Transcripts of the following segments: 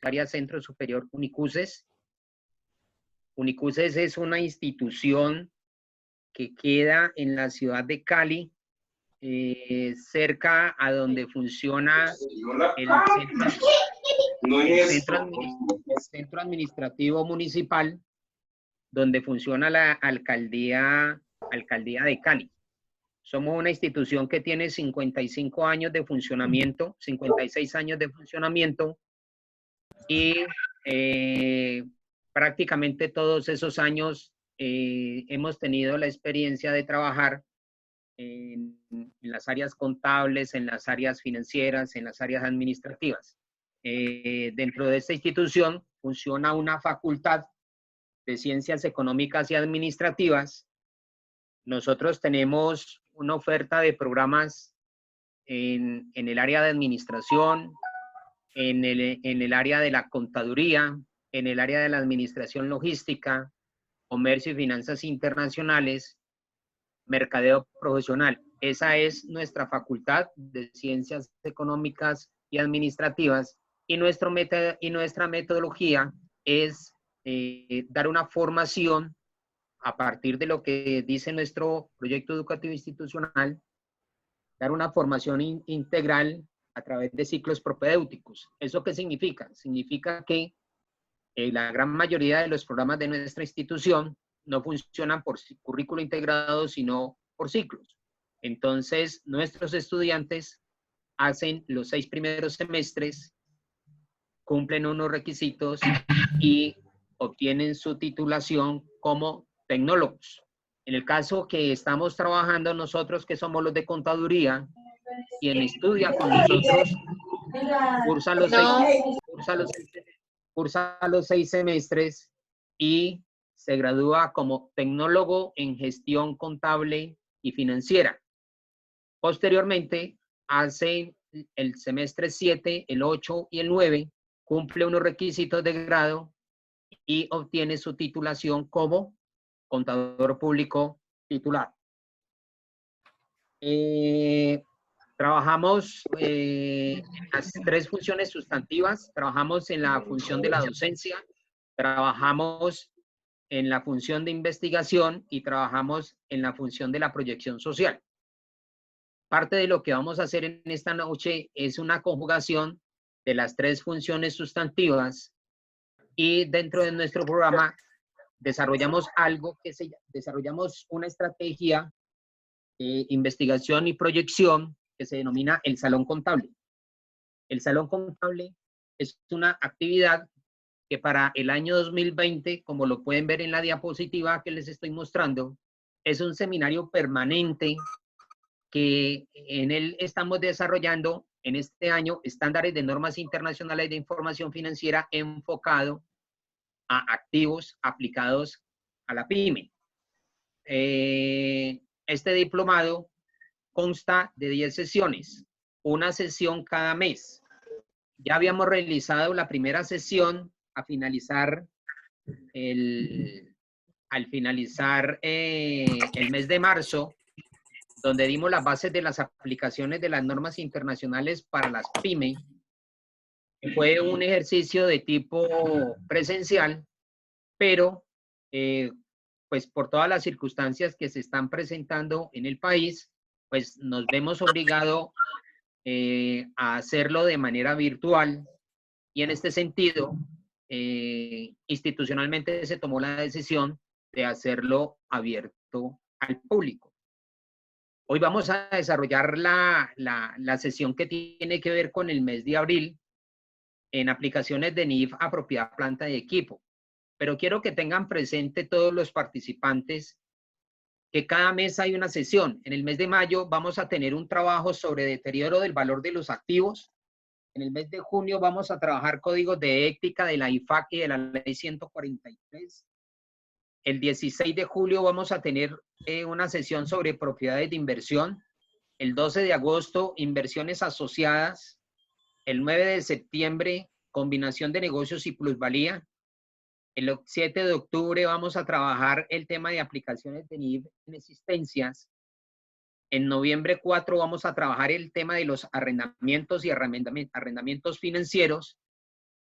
Universitaria Centro Superior Unicuses. Unicuses es una institución que queda en la ciudad de Cali, cerca a donde funciona el centro administrativo municipal, donde funciona la alcaldía de Cali. Somos una institución que tiene 55 años de funcionamiento, 56 años de funcionamiento, y prácticamente todos esos años hemos tenido la experiencia de trabajar en las áreas contables, en las áreas financieras, en las áreas administrativas. Dentro de esta institución funciona una facultad de Ciencias Económicas y Administrativas. Nosotros tenemos una oferta de programas en el área de administración, en el área de la contaduría, en el área de la administración logística, comercio y finanzas internacionales, mercadeo profesional. Esa es nuestra facultad de Ciencias Económicas y Administrativas, y nuestra metodología es dar una formación a partir de lo que dice nuestro proyecto educativo institucional, dar una formación integral a través de ciclos propedéuticos. ¿Eso qué significa? Significa que la gran mayoría de los programas de nuestra institución no funcionan por currículo integrado, sino por ciclos. Entonces, nuestros estudiantes hacen los 6 primeros semestres, cumplen unos requisitos y obtienen su titulación como tecnólogos. En el caso que estamos trabajando nosotros, que somos los de contaduría, quien estudia con nosotros cursa los 6 semestres y se gradúa como tecnólogo en gestión contable y financiera. Posteriormente, hace el semestre 7, el 8 y el 9, cumple unos requisitos de grado y obtiene su titulación como contador público titular. Trabajamos en las 3 funciones sustantivas. Trabajamos en la función de la docencia, trabajamos en la función de investigación y trabajamos en la función de la proyección social. Parte de lo que vamos a hacer en esta noche es una conjugación de las 3 funciones sustantivas, y dentro de nuestro programa desarrollamos desarrollamos una estrategia de investigación y proyección que se denomina el Salón Contable. El Salón Contable es una actividad que para el año 2020, como lo pueden ver en la diapositiva que les estoy mostrando, es un seminario permanente que en él estamos desarrollando en este año estándares de normas internacionales de información financiera enfocado a activos aplicados a la PYME. Este diplomado consta de 10 sesiones, una sesión cada mes. Ya habíamos realizado la primera sesión al finalizar el mes de marzo, donde dimos las bases de las aplicaciones de las normas internacionales para las PYME. Fue un ejercicio de tipo presencial, pero pues por todas las circunstancias que se están presentando en el país, pues nos vemos obligados a hacerlo de manera virtual, y en este sentido, institucionalmente se tomó la decisión de hacerlo abierto al público. Hoy vamos a desarrollar la sesión que tiene que ver con el mes de abril en aplicaciones de NIF a propiedad, planta y equipo. Pero quiero que tengan presente todos los participantes que cada mes hay una sesión. En el mes de mayo vamos a tener un trabajo sobre deterioro del valor de los activos. En el mes de junio vamos a trabajar códigos de ética de la IFAC y de la ley 143. El 16 de julio vamos a tener una sesión sobre propiedades de inversión. El 12 de agosto, inversiones asociadas. El 9 de septiembre, combinación de negocios y plusvalía. El 7 de octubre vamos a trabajar el tema de aplicaciones de NIF en existencias. En noviembre 4 vamos a trabajar el tema de los arrendamientos y arrendamientos financieros.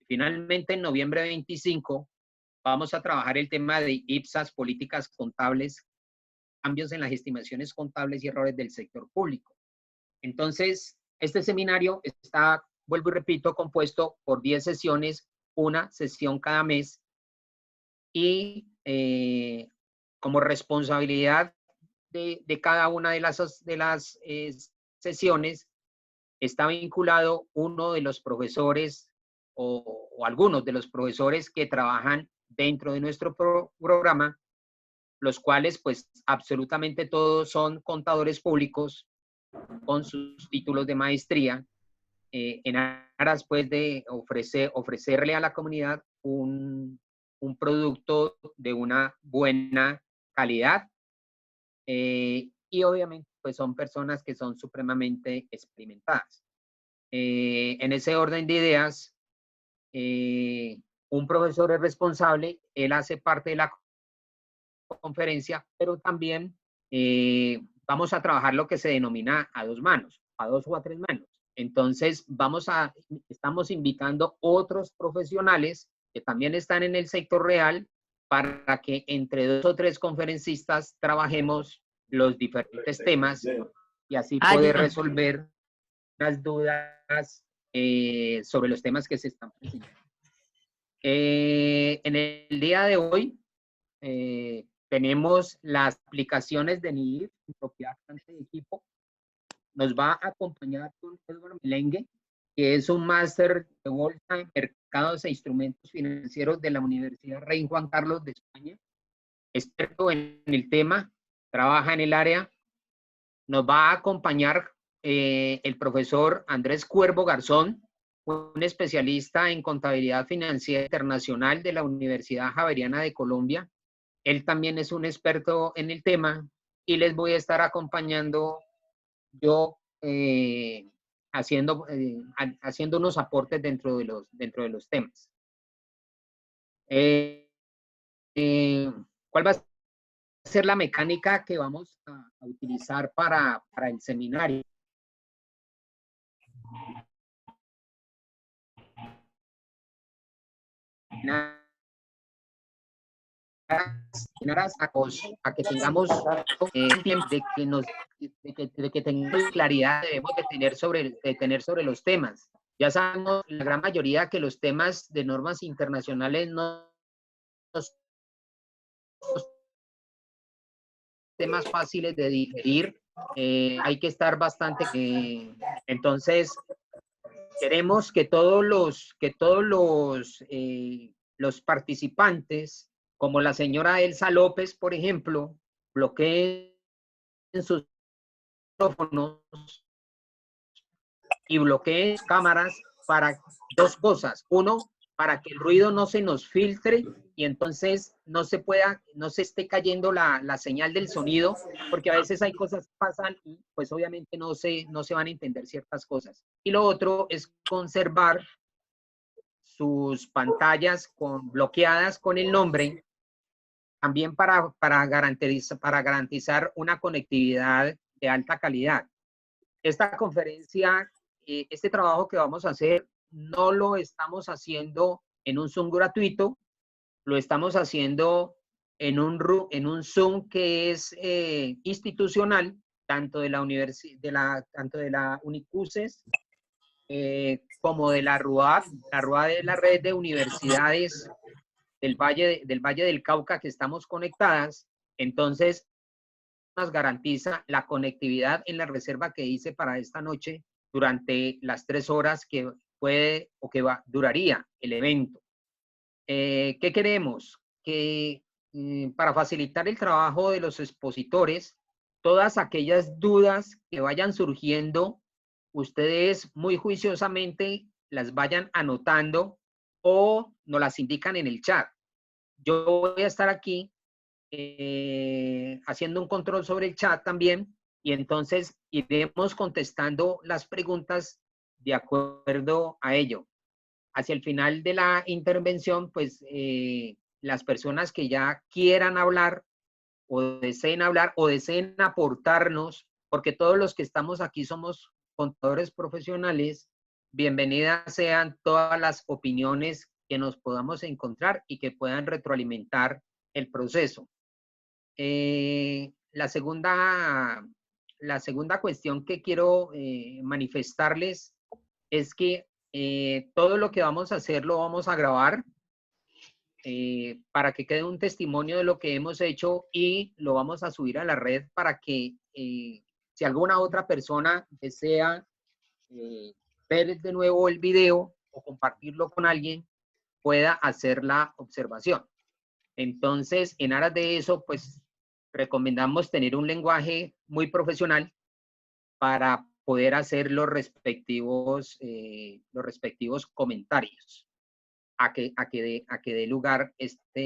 Finalmente, en noviembre 25, vamos a trabajar el tema de IPSAS, políticas contables, cambios en las estimaciones contables y errores del sector público. Entonces, este seminario está, vuelvo y repito, compuesto por 10 sesiones, una sesión cada mes, y como responsabilidad de cada una de las sesiones está vinculado uno de los profesores o algunos de los profesores que trabajan dentro de nuestro programa, los cuales pues absolutamente todos son contadores públicos con sus títulos de maestría, en aras pues de ofrecerle a la comunidad un producto de una buena calidad, y obviamente pues son personas que son supremamente experimentadas. En ese orden de ideas, un profesor es responsable, él hace parte de la conferencia, pero también vamos a trabajar lo que se denomina a dos manos, a dos o a tres manos. Entonces, estamos invitando otros profesionales que también están en el sector real para que entre dos o tres conferencistas trabajemos los diferentes temas y así poder resolver las dudas sobre los temas que se están presentando. En el día de hoy tenemos las aplicaciones de NIIF, propiedad de equipo. Nos va a acompañar con Edward Melengue, que es un máster de bolsa, mercados e instrumentos financieros de la Universidad Rey Juan Carlos de España, experto en el tema, trabaja en el área. Nos va a acompañar el profesor Andrés Cuervo Garzón, un especialista en contabilidad financiera internacional de la Universidad Javeriana de Colombia. Él también es un experto en el tema y les voy a estar acompañando yo haciendo unos aportes dentro de los temas. ¿Cuál va a ser la mecánica que vamos a utilizar para el seminario? A que tengamos de que tengamos claridad debemos de tener sobre los temas. Ya sabemos la gran mayoría que los temas de normas internacionales no son temas fáciles de digerir, hay que estar bastante, entonces queremos que todos los participantes, como la señora Elsa López, por ejemplo, bloqueen sus micrófonos y bloqueen cámaras para dos cosas. Uno, para que el ruido no se nos filtre y entonces no se esté cayendo la señal del sonido, porque a veces hay cosas que pasan y pues obviamente no se van a entender ciertas cosas. Y lo otro es conservar sus pantallas bloqueadas con el nombre, también para garantizar una conectividad de alta calidad. Esta conferencia, este trabajo que vamos a hacer, no lo estamos haciendo en un Zoom gratuito, lo estamos haciendo en un Zoom que es institucional, tanto de la Unicuses como de la RUAD. La RUAD es la red de universidades del Valle del Cauca que estamos conectadas. Entonces, nos garantiza la conectividad en la reserva que hice para esta noche durante las 3 horas que duraría el evento. ¿Qué queremos? Que para facilitar el trabajo de los expositores, todas aquellas dudas que vayan surgiendo, ustedes muy juiciosamente las vayan anotando o nos las indican en el chat. Yo voy a estar aquí haciendo un control sobre el chat también y entonces iremos contestando las preguntas de acuerdo a ello. Hacia el final de la intervención, pues las personas que ya quieran hablar o deseen aportarnos, porque todos los que estamos aquí somos contadores profesionales, bienvenidas sean todas las opiniones que nos podamos encontrar y que puedan retroalimentar el proceso. La segunda cuestión que quiero manifestarles es que todo lo que vamos a hacer lo vamos a grabar para que quede un testimonio de lo que hemos hecho y lo vamos a subir a la red para que si alguna otra persona desea ver de nuevo el video o compartirlo con alguien, pueda hacer la observación. Entonces, en aras de eso, pues recomendamos tener un lenguaje muy profesional para poder hacer los respectivos comentarios a que dé lugar estos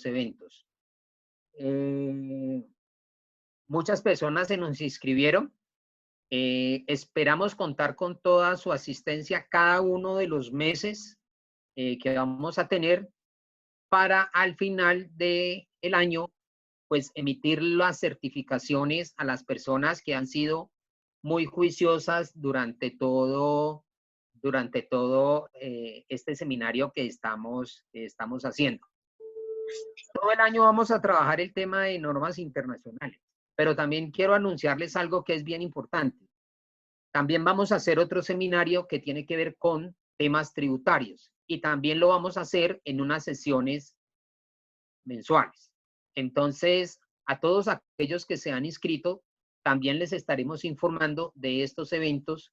eventos. Muchas personas se nos inscribieron. Esperamos contar con toda su asistencia cada uno de los meses que vamos a tener para al final del año, pues emitir las certificaciones a las personas que han sido muy juiciosas durante todo este seminario que estamos haciendo. Todo el año vamos a trabajar el tema de normas internacionales, pero también quiero anunciarles algo que es bien importante. También vamos a hacer otro seminario que tiene que ver con temas tributarios y también lo vamos a hacer en unas sesiones mensuales. Entonces, a todos aquellos que se han inscrito, también les estaremos informando de estos eventos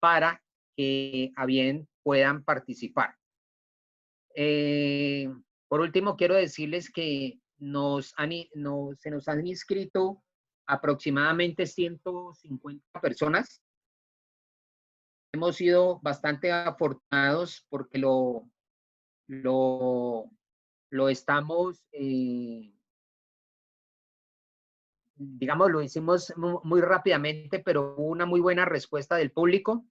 para que a bien puedan participar. Por último, quiero decirles que se nos han inscrito aproximadamente 150 personas. Hemos sido bastante afortunados porque lo estamos, digamos, lo hicimos muy rápidamente, pero hubo una muy buena respuesta del público.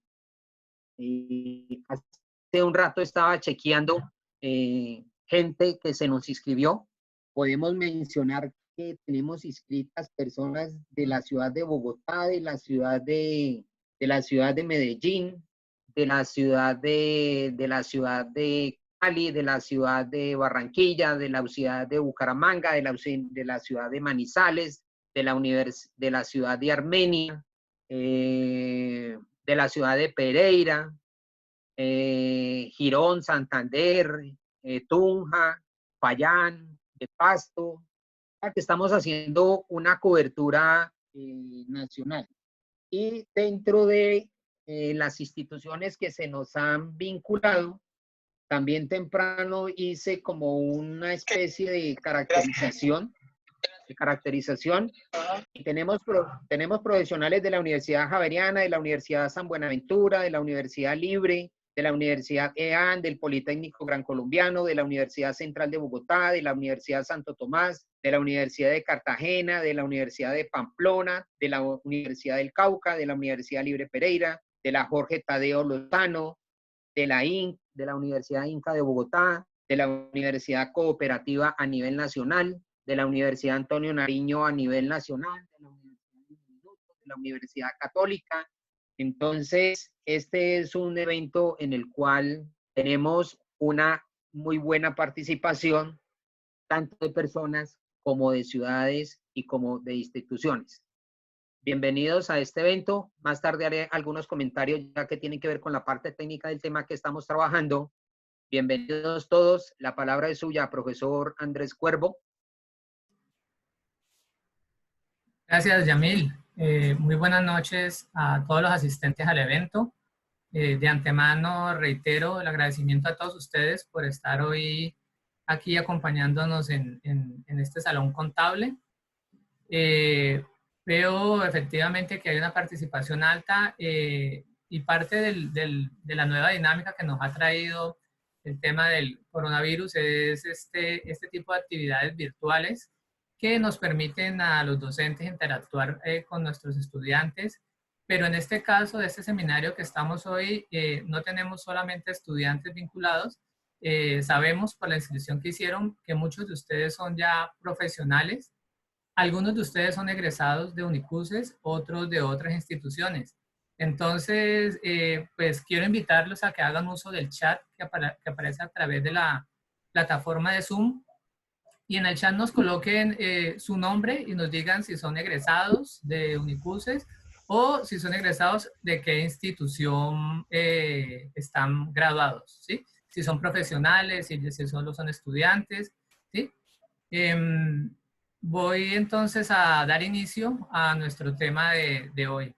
Y hace un rato estaba chequeando gente que se nos inscribió. Podemos mencionar que tenemos inscritas personas de la ciudad de Bogotá, de la ciudad de Medellín, de la ciudad de Cali, de la ciudad de Barranquilla, de la ciudad de Bucaramanga, de la ciudad de Manizales, de la ciudad de Armenia, de la ciudad de Pereira, Girón, Santander, Tunja, Payán, de Pasto, que estamos haciendo una cobertura nacional. Y dentro de las instituciones que se nos han vinculado, también temprano hice como una especie de caracterización. Y tenemos profesionales de la Universidad Javeriana, de la Universidad San Buenaventura, de la Universidad Libre, de la Universidad EAN, del Politécnico Gran Colombiano, de la Universidad Central de Bogotá, de la Universidad Santo Tomás, de la Universidad de Cartagena, de la Universidad de Pamplona, de la Universidad del Cauca, de la Universidad Libre Pereira, de la Jorge Tadeo Lozano, de la Universidad Inca de Bogotá, de la Universidad Cooperativa a nivel nacional, de la Universidad Antonio Nariño a nivel nacional, de la Universidad Católica. Entonces, este es un evento en el cual tenemos una muy buena participación, tanto de personas como de ciudades y como de instituciones. Bienvenidos a este evento. Más tarde haré algunos comentarios ya que tienen que ver con la parte técnica del tema que estamos trabajando. Bienvenidos todos. La palabra es suya, profesor Andrés Cuervo. Gracias, Yamil. Muy buenas noches a todos los asistentes al evento. De antemano reitero el agradecimiento a todos ustedes por estar hoy aquí acompañándonos en este salón contable. Veo efectivamente que hay una participación alta y parte de la nueva dinámica que nos ha traído el tema del coronavirus es este tipo de actividades virtuales que nos permiten a los docentes interactuar con nuestros estudiantes, pero en este caso de este seminario que estamos hoy, no tenemos solamente estudiantes vinculados, sabemos por la inscripción que hicieron que muchos de ustedes son ya profesionales, algunos de ustedes son egresados de Unicuses, otros de otras instituciones. Entonces, pues quiero invitarlos a que hagan uso del chat que aparece a través de la plataforma de Zoom, y en el chat nos coloquen su nombre y nos digan si son egresados de Unicuses o si son egresados de qué institución están graduados, ¿sí? Si son profesionales, si solo son estudiantes, ¿sí? Voy entonces a dar inicio a nuestro tema de hoy.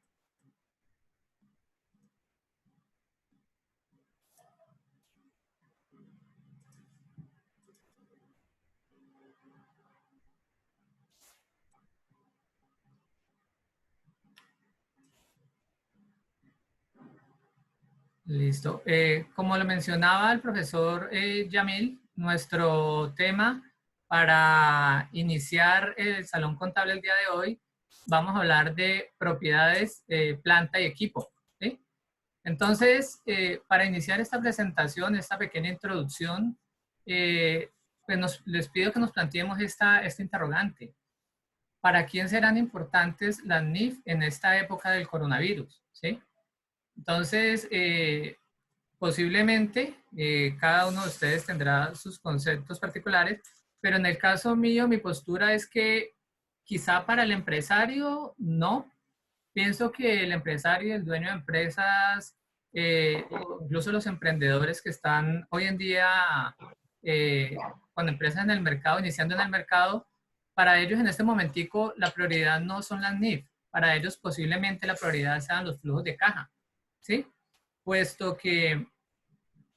Listo. Como lo mencionaba el profesor Yamil, nuestro tema para iniciar el Salón Contable el día de hoy, vamos a hablar de propiedades, planta y equipo, ¿sí? Entonces, para iniciar esta presentación, esta pequeña introducción, pues les pido que nos planteemos esta interrogante. ¿Para quién serán importantes las NIF en esta época del coronavirus? ¿Sí? Entonces, posiblemente cada uno de ustedes tendrá sus conceptos particulares, pero en el caso mío, mi postura es que quizá para el empresario, no. Pienso que el empresario y el dueño de empresas, incluso los emprendedores que están hoy en día con empresas en el mercado, iniciando en el mercado, para ellos en este momentico la prioridad no son las NIF. Para ellos posiblemente la prioridad sean los flujos de caja, ¿sí? Puesto que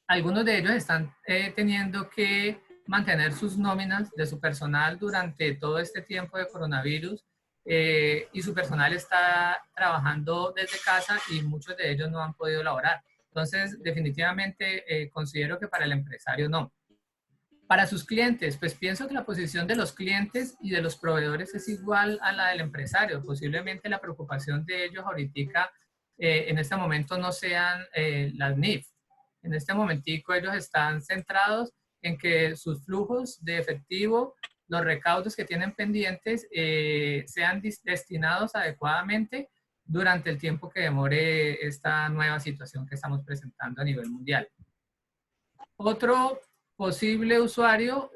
algunos de ellos están teniendo que mantener sus nóminas de su personal durante todo este tiempo de coronavirus, y su personal está trabajando desde casa y muchos de ellos no han podido laborar. Entonces, definitivamente considero que para el empresario no. Para sus clientes, pues pienso que la posición de los clientes y de los proveedores es igual a la del empresario. Posiblemente la preocupación de ellos ahorita en este momento no sean las NIF. En este momentico ellos están centrados en que sus flujos de efectivo, los recaudos que tienen pendientes, sean destinados adecuadamente durante el tiempo que demore esta nueva situación que estamos presentando a nivel mundial. Otro posible usuario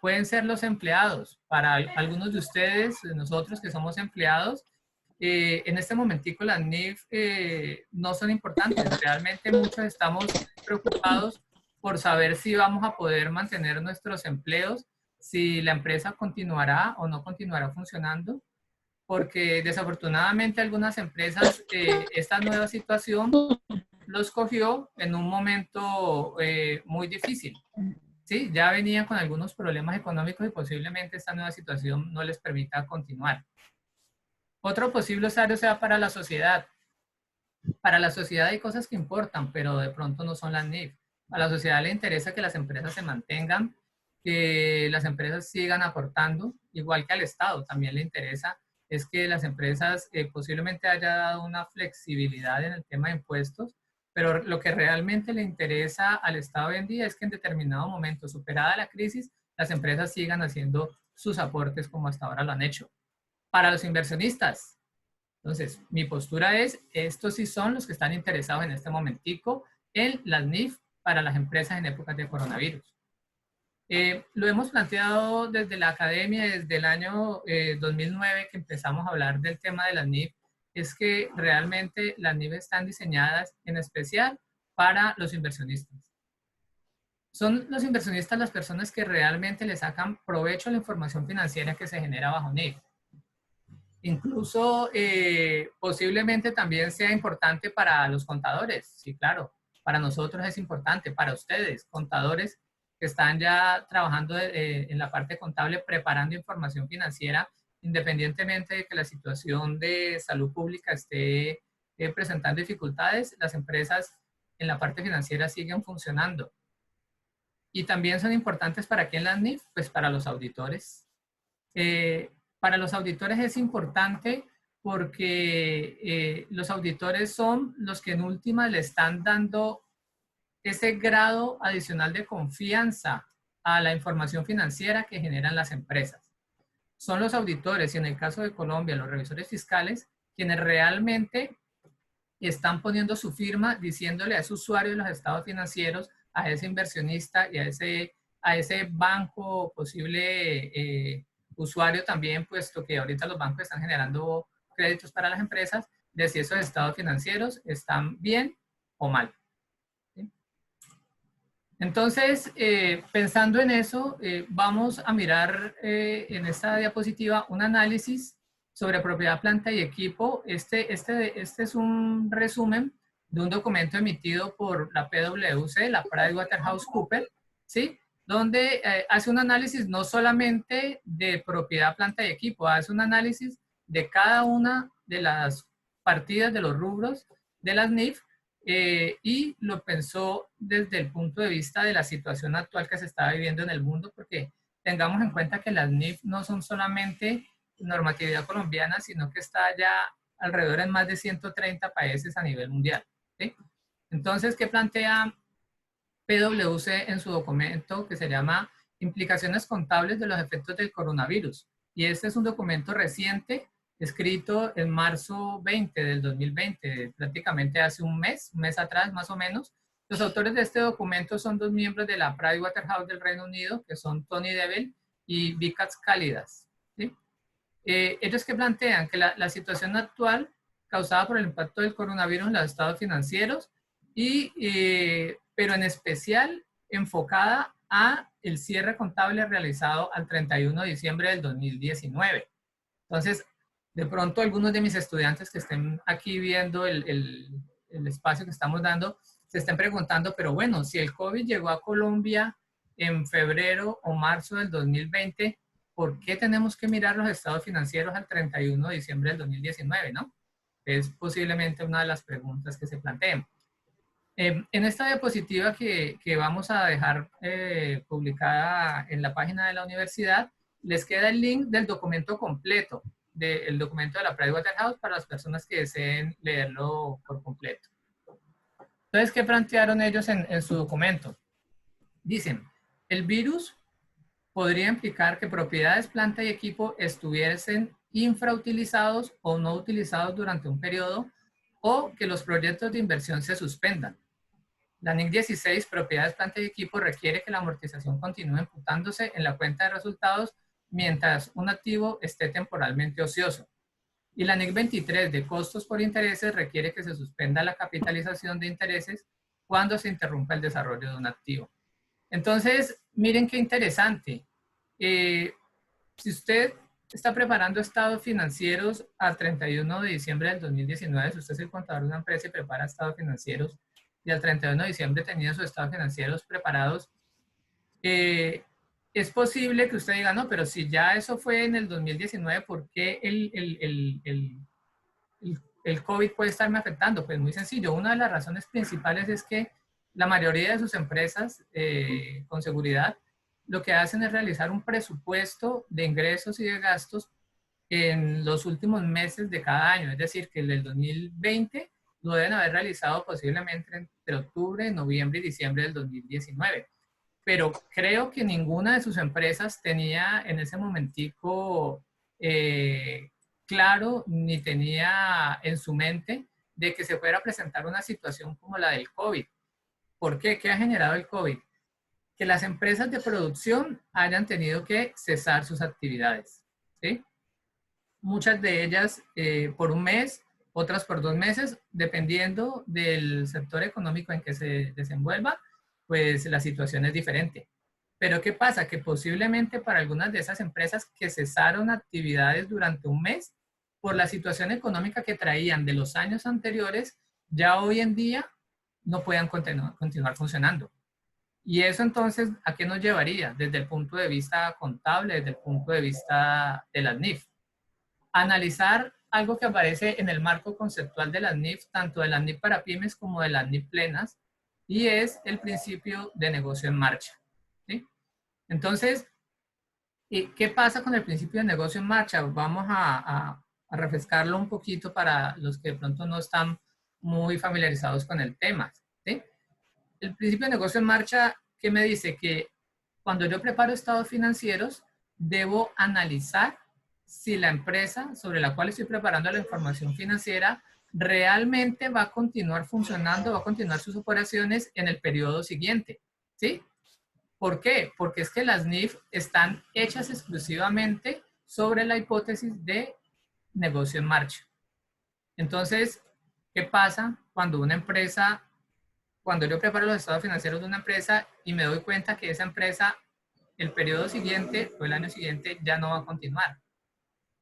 pueden ser los empleados. Para algunos de ustedes, nosotros que somos empleados, en este momentico las NIF no son importantes. Realmente muchos estamos preocupados por saber si vamos a poder mantener nuestros empleos, si la empresa continuará o no continuará funcionando, porque desafortunadamente algunas empresas esta nueva situación los cogió en un momento muy difícil. Sí, ya venían con algunos problemas económicos y posiblemente esta nueva situación no les permita continuar. Otro posible usuario sea para la sociedad. Para la sociedad hay cosas que importan, pero de pronto no son las NIF. A la sociedad le interesa que las empresas se mantengan, que las empresas sigan aportando, igual que al Estado también le interesa, es que las empresas posiblemente haya dado una flexibilidad en el tema de impuestos, pero lo que realmente le interesa al Estado hoy en día es que en determinado momento, superada la crisis, las empresas sigan haciendo sus aportes como hasta ahora lo han hecho. Para los inversionistas, entonces, mi postura es, estos sí son los que están interesados en este momentico en las NIF para las empresas en épocas de coronavirus. Lo hemos planteado desde la academia, desde el año 2009 que empezamos a hablar del tema de las NIF, es que realmente las NIF están diseñadas en especial para los inversionistas. Son los inversionistas las personas que realmente le sacan provecho a la información financiera que se genera bajo NIF. Incluso posiblemente también sea importante para los contadores, sí, claro, para nosotros es importante, para ustedes, contadores que están ya trabajando en la parte contable, preparando información financiera, independientemente de que la situación de salud pública esté presentando dificultades, las empresas en la parte financiera siguen funcionando. Y también son importantes para quién las NIF, pues para los auditores. Para los auditores es importante porque los auditores son los que en última le están dando ese grado adicional de confianza a la información financiera que generan las empresas. Son los auditores, y en el caso de Colombia, los revisores fiscales, quienes realmente están poniendo su firma diciéndole a ese usuario de los estados financieros, a ese inversionista y a ese banco posible usuario también, puesto que ahorita los bancos están generando créditos para las empresas, de si esos estados financieros están bien o mal. ¿Sí? Entonces, pensando en eso, vamos a mirar en esta diapositiva un análisis sobre propiedad, planta y equipo. Este es un resumen de un documento emitido por la PwC, la PricewaterhouseCoopers, ¿sí? Donde hace un análisis no solamente de propiedad, planta y equipo, hace un análisis de cada una de las partidas de los rubros de las NIF y lo pensó desde el punto de vista de la situación actual que se está viviendo en el mundo, porque tengamos en cuenta que las NIF no son solamente normatividad colombiana, sino que está ya alrededor en más de 130 países a nivel mundial. ¿Sí? Entonces, ¿qué plantea PwC en su documento que se llama Implicaciones contables de los efectos del coronavirus? Y este es un documento reciente, escrito en marzo 20 del 2020, prácticamente hace un mes atrás más o menos. Los autores de este documento son dos miembros de la Pricewaterhouse del Reino Unido, que son Tony Devil y Vikas Kalidas. ¿Sí? Ellos que plantean que la situación actual causada por el impacto del coronavirus en los estados financieros, pero en especial enfocada a el cierre contable realizado al 31 de diciembre del 2019. Entonces, de pronto algunos de mis estudiantes que estén aquí viendo el espacio que estamos dando, se estén preguntando, pero bueno, si el COVID llegó a Colombia en febrero o marzo del 2020, ¿por qué tenemos que mirar los estados financieros al 31 de diciembre del 2019, no? Es posiblemente una de las preguntas que se planteen. En esta diapositiva que vamos a dejar publicada en la página de la universidad, les queda el link del documento completo, del documento de la Pricewaterhouse para las personas que deseen leerlo por completo. Entonces, ¿qué plantearon ellos en su documento? Dicen, el virus podría implicar que propiedades, planta y equipo estuviesen infrautilizados o no utilizados durante un periodo, o que los proyectos de inversión se suspendan. La NIC 16, propiedades, planta y equipo, requiere que la amortización continúe imputándose en la cuenta de resultados mientras un activo esté temporalmente ocioso. Y la NIC 23, de costos por intereses, requiere que se suspenda la capitalización de intereses cuando se interrumpa el desarrollo de un activo. Entonces, miren qué interesante. Si usted está preparando estados financieros al 31 de diciembre del 2019, si usted es el contador de una empresa y prepara estados financieros y al 31 de diciembre tenía sus estados financieros preparados, es posible que usted diga, no, pero si ya eso fue en el 2019, ¿por qué el COVID puede estarme afectando? Pues muy sencillo. Una de las razones principales es que la mayoría de sus empresas, con seguridad, lo que hacen es realizar un presupuesto de ingresos y de gastos en los últimos meses de cada año. Es decir, que el del 2020 lo deben haber realizado posiblemente entre octubre, noviembre y diciembre del 2019. Pero creo que ninguna de sus empresas tenía en ese momentico claro, ni tenía en su mente de que se fuera a presentar una situación como la del COVID. ¿Por qué? ¿Qué ha generado el COVID? Que las empresas de producción hayan tenido que cesar sus actividades. ¿Sí? Muchas de ellas por un mes, otras por 2 meses, dependiendo del sector económico en que se desenvuelva, pues la situación es diferente. Pero ¿qué pasa? Que posiblemente para algunas de esas empresas que cesaron actividades durante un mes, por la situación económica que traían de los años anteriores, ya hoy en día no puedan continuar funcionando. Y eso entonces, ¿a qué nos llevaría? Desde el punto de vista contable, desde el punto de vista de las NIF. Analizar algo que aparece en el marco conceptual de las NIF, tanto de las NIF para pymes como de las NIF plenas, y es el principio de negocio en marcha. ¿Sí? Entonces, ¿qué pasa con el principio de negocio en marcha? Vamos a refrescarlo un poquito para los que de pronto no están muy familiarizados con el tema. ¿Sí? El principio de negocio en marcha, ¿qué me dice? Que cuando yo preparo estados financieros, debo analizar si la empresa sobre la cual estoy preparando la información financiera realmente va a continuar funcionando, va a continuar sus operaciones en el periodo siguiente, ¿sí? ¿Por qué? Porque es que las NIF están hechas exclusivamente sobre la hipótesis de negocio en marcha. Entonces, ¿qué pasa cuando una empresa, cuando yo preparo los estados financieros de una empresa y me doy cuenta que esa empresa, el periodo siguiente o el año siguiente ya no va a continuar?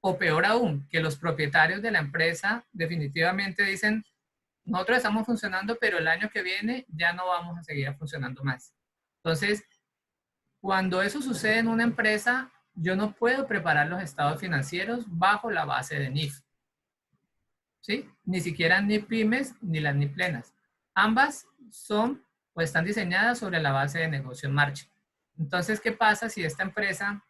O peor aún, que los propietarios de la empresa definitivamente dicen, nosotros estamos funcionando, pero el año que viene ya no vamos a seguir funcionando más. Entonces, cuando eso sucede en una empresa, yo no puedo preparar los estados financieros bajo la base de NIF. ¿Sí? Ni siquiera NIF pymes ni las NIF plenas. Ambas son o están diseñadas sobre la base de negocio en marcha. Entonces, ¿qué pasa si esta empresa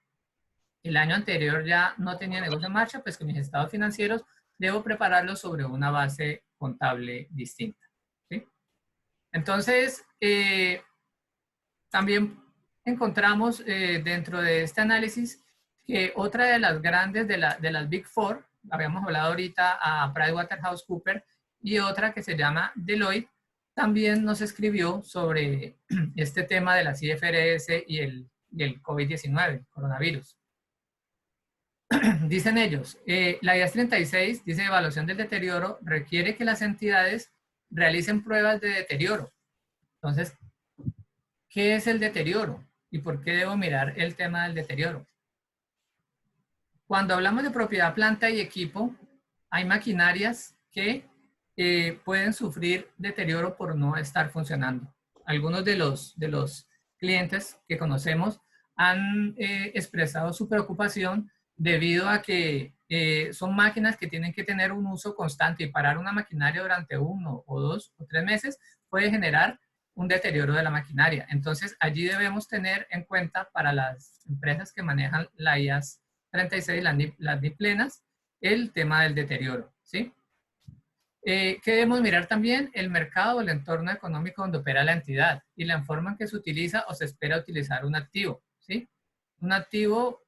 el año anterior ya no tenía negocio en marcha? Pues con mis estados financieros debo prepararlos sobre una base contable distinta. ¿Sí? Entonces, también encontramos dentro de este análisis que otra de las grandes de las Big Four, habíamos hablado ahorita a PricewaterhouseCoopers, y otra que se llama Deloitte, también nos escribió sobre este tema de las IFRS y el COVID-19, coronavirus. Dicen ellos, la IAS 36 dice evaluación del deterioro requiere que las entidades realicen pruebas de deterioro. Entonces, ¿qué es el deterioro? ¿Y por qué debo mirar el tema del deterioro? Cuando hablamos de propiedad, planta y equipo, hay maquinarias que pueden sufrir deterioro por no estar funcionando. Algunos de los clientes que conocemos han expresado su preocupación debido a que son máquinas que tienen que tener un uso constante, y parar una maquinaria durante 1 o 2 o 3 meses puede generar un deterioro de la maquinaria. Entonces, allí debemos tener en cuenta para las empresas que manejan la IAS 36, las NIF plenas, el tema del deterioro, ¿sí? ¿Qué debemos mirar también? El mercado o el entorno económico donde opera la entidad y la forma en que se utiliza o se espera utilizar un activo, ¿sí? Un activo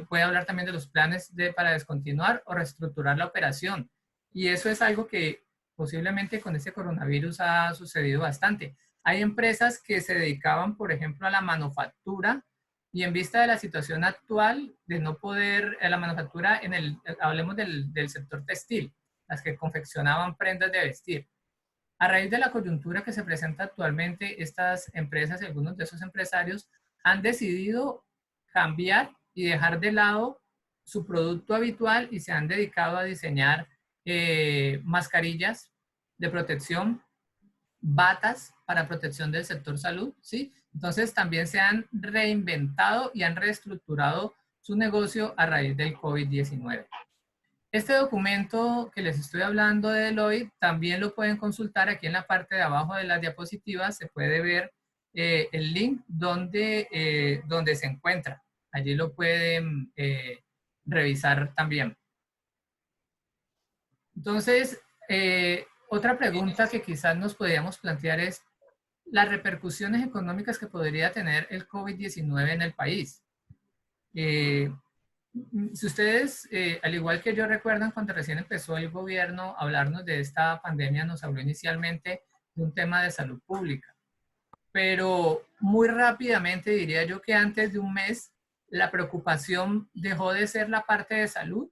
puede hablar también de los planes para descontinuar o reestructurar la operación. Y eso es algo que posiblemente con este coronavirus ha sucedido bastante. Hay empresas que se dedicaban, por ejemplo, a la manufactura, y en vista de la situación actual de no poder, la manufactura, hablemos del sector textil, las que confeccionaban prendas de vestir. A raíz de la coyuntura que se presenta actualmente, estas empresas y algunos de esos empresarios han decidido cambiar y dejar de lado su producto habitual y se han dedicado a diseñar mascarillas de protección, batas para protección del sector salud, ¿sí? Entonces también se han reinventado y han reestructurado su negocio a raíz del COVID-19. Este documento que les estoy hablando de Deloitte también lo pueden consultar aquí en la parte de abajo de las diapositivas. Se puede ver el link donde se encuentra. Allí lo pueden revisar también. Entonces, otra pregunta que quizás nos podríamos plantear es las repercusiones económicas que podría tener el COVID-19 en el país. Si ustedes, al igual que yo, recuerdan cuando recién empezó el gobierno a hablarnos de esta pandemia, nos habló inicialmente de un tema de salud pública. Pero muy rápidamente, diría yo que antes de un mes, la preocupación dejó de ser la parte de salud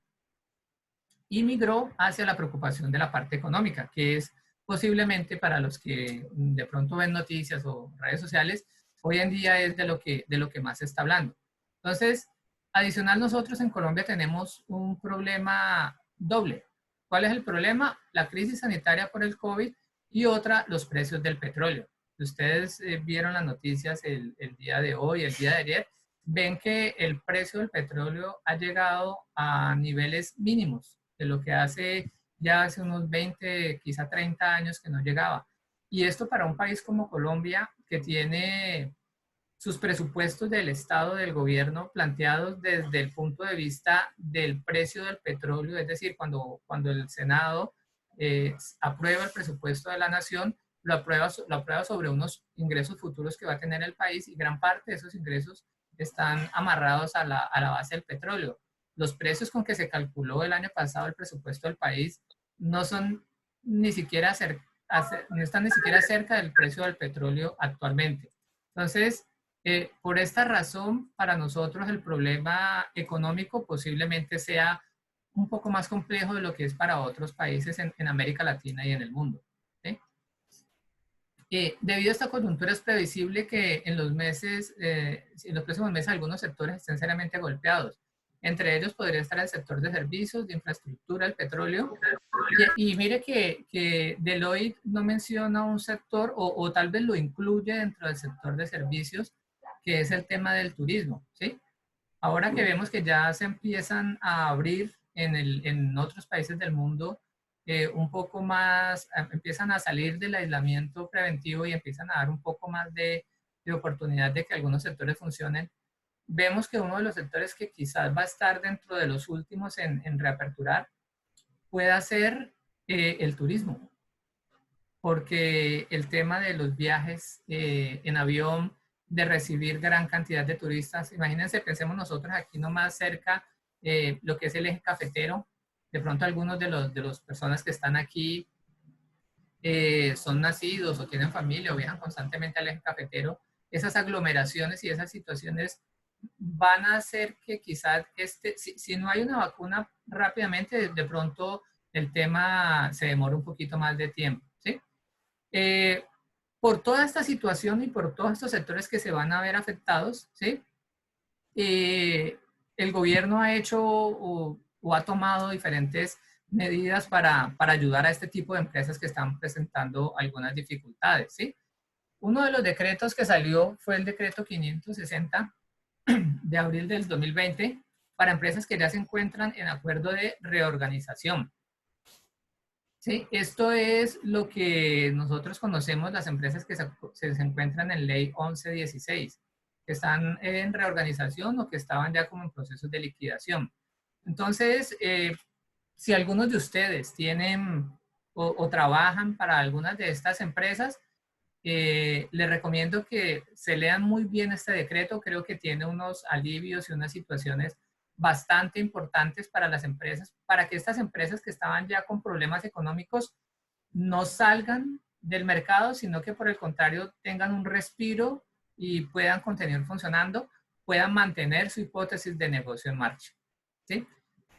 y migró hacia la preocupación de la parte económica, que es posiblemente para los que de pronto ven noticias o redes sociales, hoy en día es de lo que más se está hablando. Entonces, adicional, nosotros en Colombia tenemos un problema doble. ¿Cuál es el problema? La crisis sanitaria por el COVID y otra, los precios del petróleo. Si ustedes vieron las noticias el día de hoy, el día de ayer, ven que el precio del petróleo ha llegado a niveles mínimos de lo que hace unos 20, quizá 30 años que no llegaba. Y esto para un país como Colombia, que tiene sus presupuestos del Estado, del gobierno, planteados desde el punto de vista del precio del petróleo, es decir, cuando el Senado aprueba el presupuesto de la nación, lo aprueba sobre unos ingresos futuros que va a tener el país, y gran parte de esos ingresos están amarrados a la base del petróleo. Los precios con que se calculó el año pasado el presupuesto del país no son ni siquiera no están ni siquiera cerca del precio del petróleo actualmente. Entonces, por esta razón, para nosotros el problema económico posiblemente sea un poco más complejo de lo que es para otros países en América Latina y en el mundo. ¿Sí? Debido a esta coyuntura es previsible que en los próximos meses algunos sectores estén seriamente golpeados. Entre ellos podría estar el sector de servicios, de infraestructura, el petróleo. Y mire que Deloitte no menciona un sector o tal vez lo incluye dentro del sector de servicios, que es el tema del turismo, ¿sí? Ahora que vemos que ya se empiezan a abrir en otros países del mundo un poco más, empiezan a salir del aislamiento preventivo y empiezan a dar un poco más de oportunidad de que algunos sectores funcionen, vemos que uno de los sectores que quizás va a estar dentro de los últimos en reaperturar pueda ser el turismo, porque el tema de los viajes en avión, de recibir gran cantidad de turistas, imagínense, pensemos nosotros aquí nomás cerca, lo que es el eje cafetero, de pronto algunos de los personas que están aquí son nacidos o tienen familia o viajan constantemente al eje cafetero, esas aglomeraciones y esas situaciones van a hacer que quizás si no hay una vacuna rápidamente, de pronto el tema se demora un poquito más de tiempo, ¿sí? Por toda esta situación y por todos estos sectores que se van a ver afectados, ¿sí? El gobierno ha hecho o ha tomado diferentes medidas para ayudar a este tipo de empresas que están presentando algunas dificultades, ¿sí? Uno de los decretos que salió fue el decreto 560 de abril del 2020 para empresas que ya se encuentran en acuerdo de reorganización. ¿Sí? Esto es lo que nosotros conocemos, las empresas que se encuentran en ley 1116, que están en reorganización o que estaban ya como en procesos de liquidación. Entonces, si algunos de ustedes tienen o trabajan para algunas de estas empresas, les recomiendo que se lean muy bien este decreto. Creo que tiene unos alivios y unas situaciones bastante importantes para las empresas, para que estas empresas que estaban ya con problemas económicos no salgan del mercado, sino que por el contrario tengan un respiro y puedan continuar funcionando, puedan mantener su hipótesis de negocio en marcha. ¿Sí?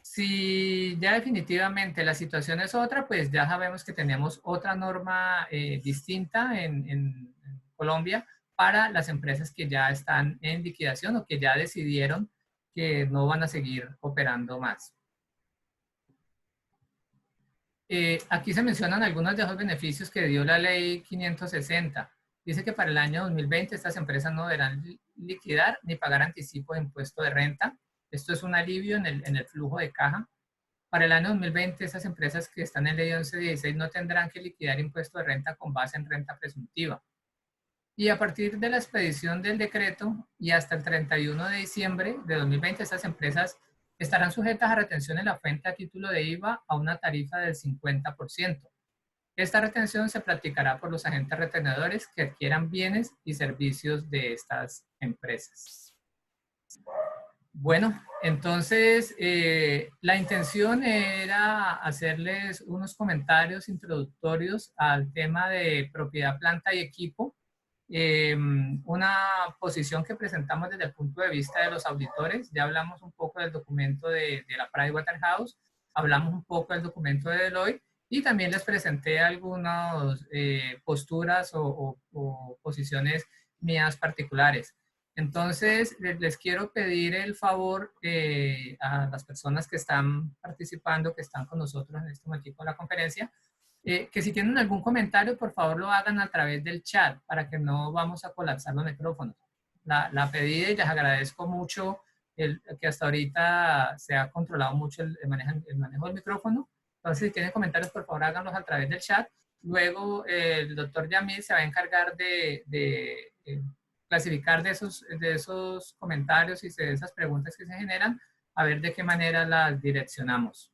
Si ya definitivamente la situación es otra, pues ya sabemos que tenemos otra norma distinta en Colombia para las empresas que ya están en liquidación o que ya decidieron que no van a seguir operando más. Aquí se mencionan algunos de los beneficios que dio la ley 560. Dice que para el año 2020 estas empresas no deberán liquidar ni pagar anticipo de impuesto de renta. Esto es un alivio en el flujo de caja. Para el año 2020, esas empresas que están en ley 1116 no tendrán que liquidar impuesto de renta con base en renta presuntiva. Y a partir de la expedición del decreto y hasta el 31 de diciembre de 2020, estas empresas estarán sujetas a retención en la fuente a título de IVA a una tarifa del 50%. Esta retención se practicará por los agentes retenedores que adquieran bienes y servicios de estas empresas. Bueno, entonces la intención era hacerles unos comentarios introductorios al tema de propiedad, planta y equipo. Una posición que presentamos desde el punto de vista de los auditores. Ya hablamos un poco del documento de la Pricewaterhouse, hablamos un poco del documento de Deloitte y también les presenté algunas posturas o posiciones mías particulares. Entonces, les quiero pedir el favor a las personas que están participando, que están con nosotros en este momento con la conferencia, que si tienen algún comentario, por favor lo hagan a través del chat para que no vamos a colapsar los micrófonos. La pedí y les agradezco mucho que hasta ahorita se ha controlado mucho el manejo del micrófono. Entonces, si tienen comentarios, por favor háganlos a través del chat. Luego, el doctor Yamil se va a encargar de clasificar de esos comentarios y de esas preguntas que se generan, a ver de qué manera las direccionamos.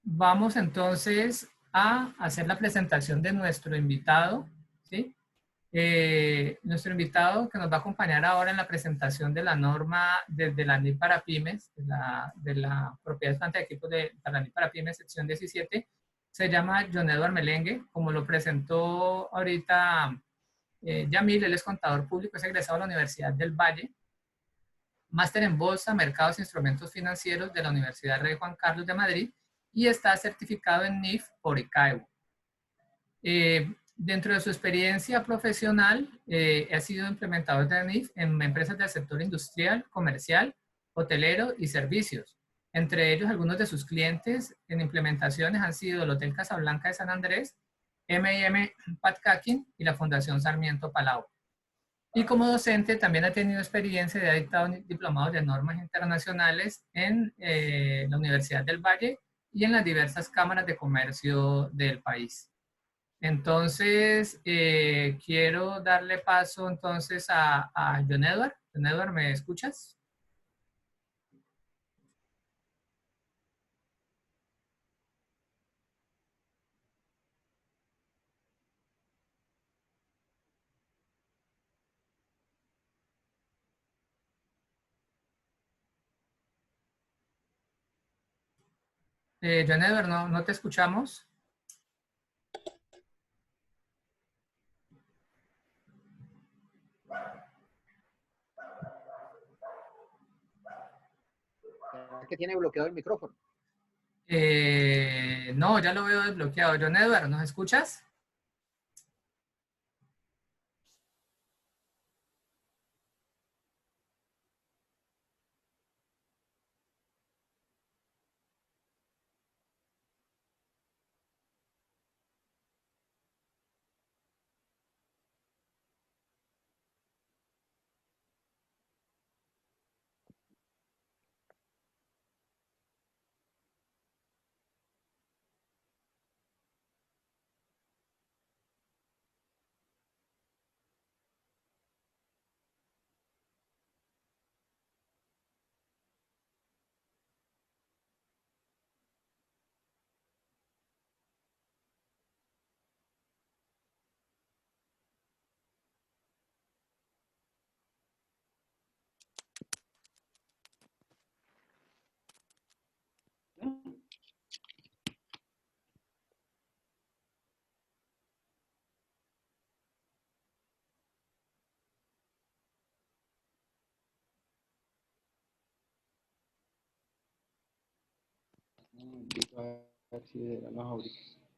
Vamos entonces a hacer la presentación de nuestro invitado, ¿sí? Nuestro invitado que nos va a acompañar ahora en la presentación de la norma desde la NIF para pymes, de la propiedad de planta de equipos para la NIF para pymes, sección 17, se llama John Edward Melengue, como lo presentó ahorita Yamil. Él es contador público, es egresado de la Universidad del Valle, máster en Bolsa, Mercados e Instrumentos Financieros de la Universidad Rey Juan Carlos de Madrid y está certificado en NIF por ICAEU. Dentro de su experiencia profesional, ha sido implementador de NIF en empresas del sector industrial, comercial, hotelero y servicios. Entre ellos, algunos de sus clientes en implementaciones han sido el Hotel Casablanca de San Andrés, M&M Patcaquín y la Fundación Sarmiento Palau. Y como docente también ha tenido experiencia de ha dictado diplomados de normas internacionales en la Universidad del Valle y en las diversas cámaras de comercio del país. Entonces, quiero darle paso entonces a John Edward. John Edward, ¿me escuchas? John Edward, no te escuchamos. ¿Que tiene bloqueado el micrófono? No, ya lo veo desbloqueado. John Edward, ¿nos escuchas?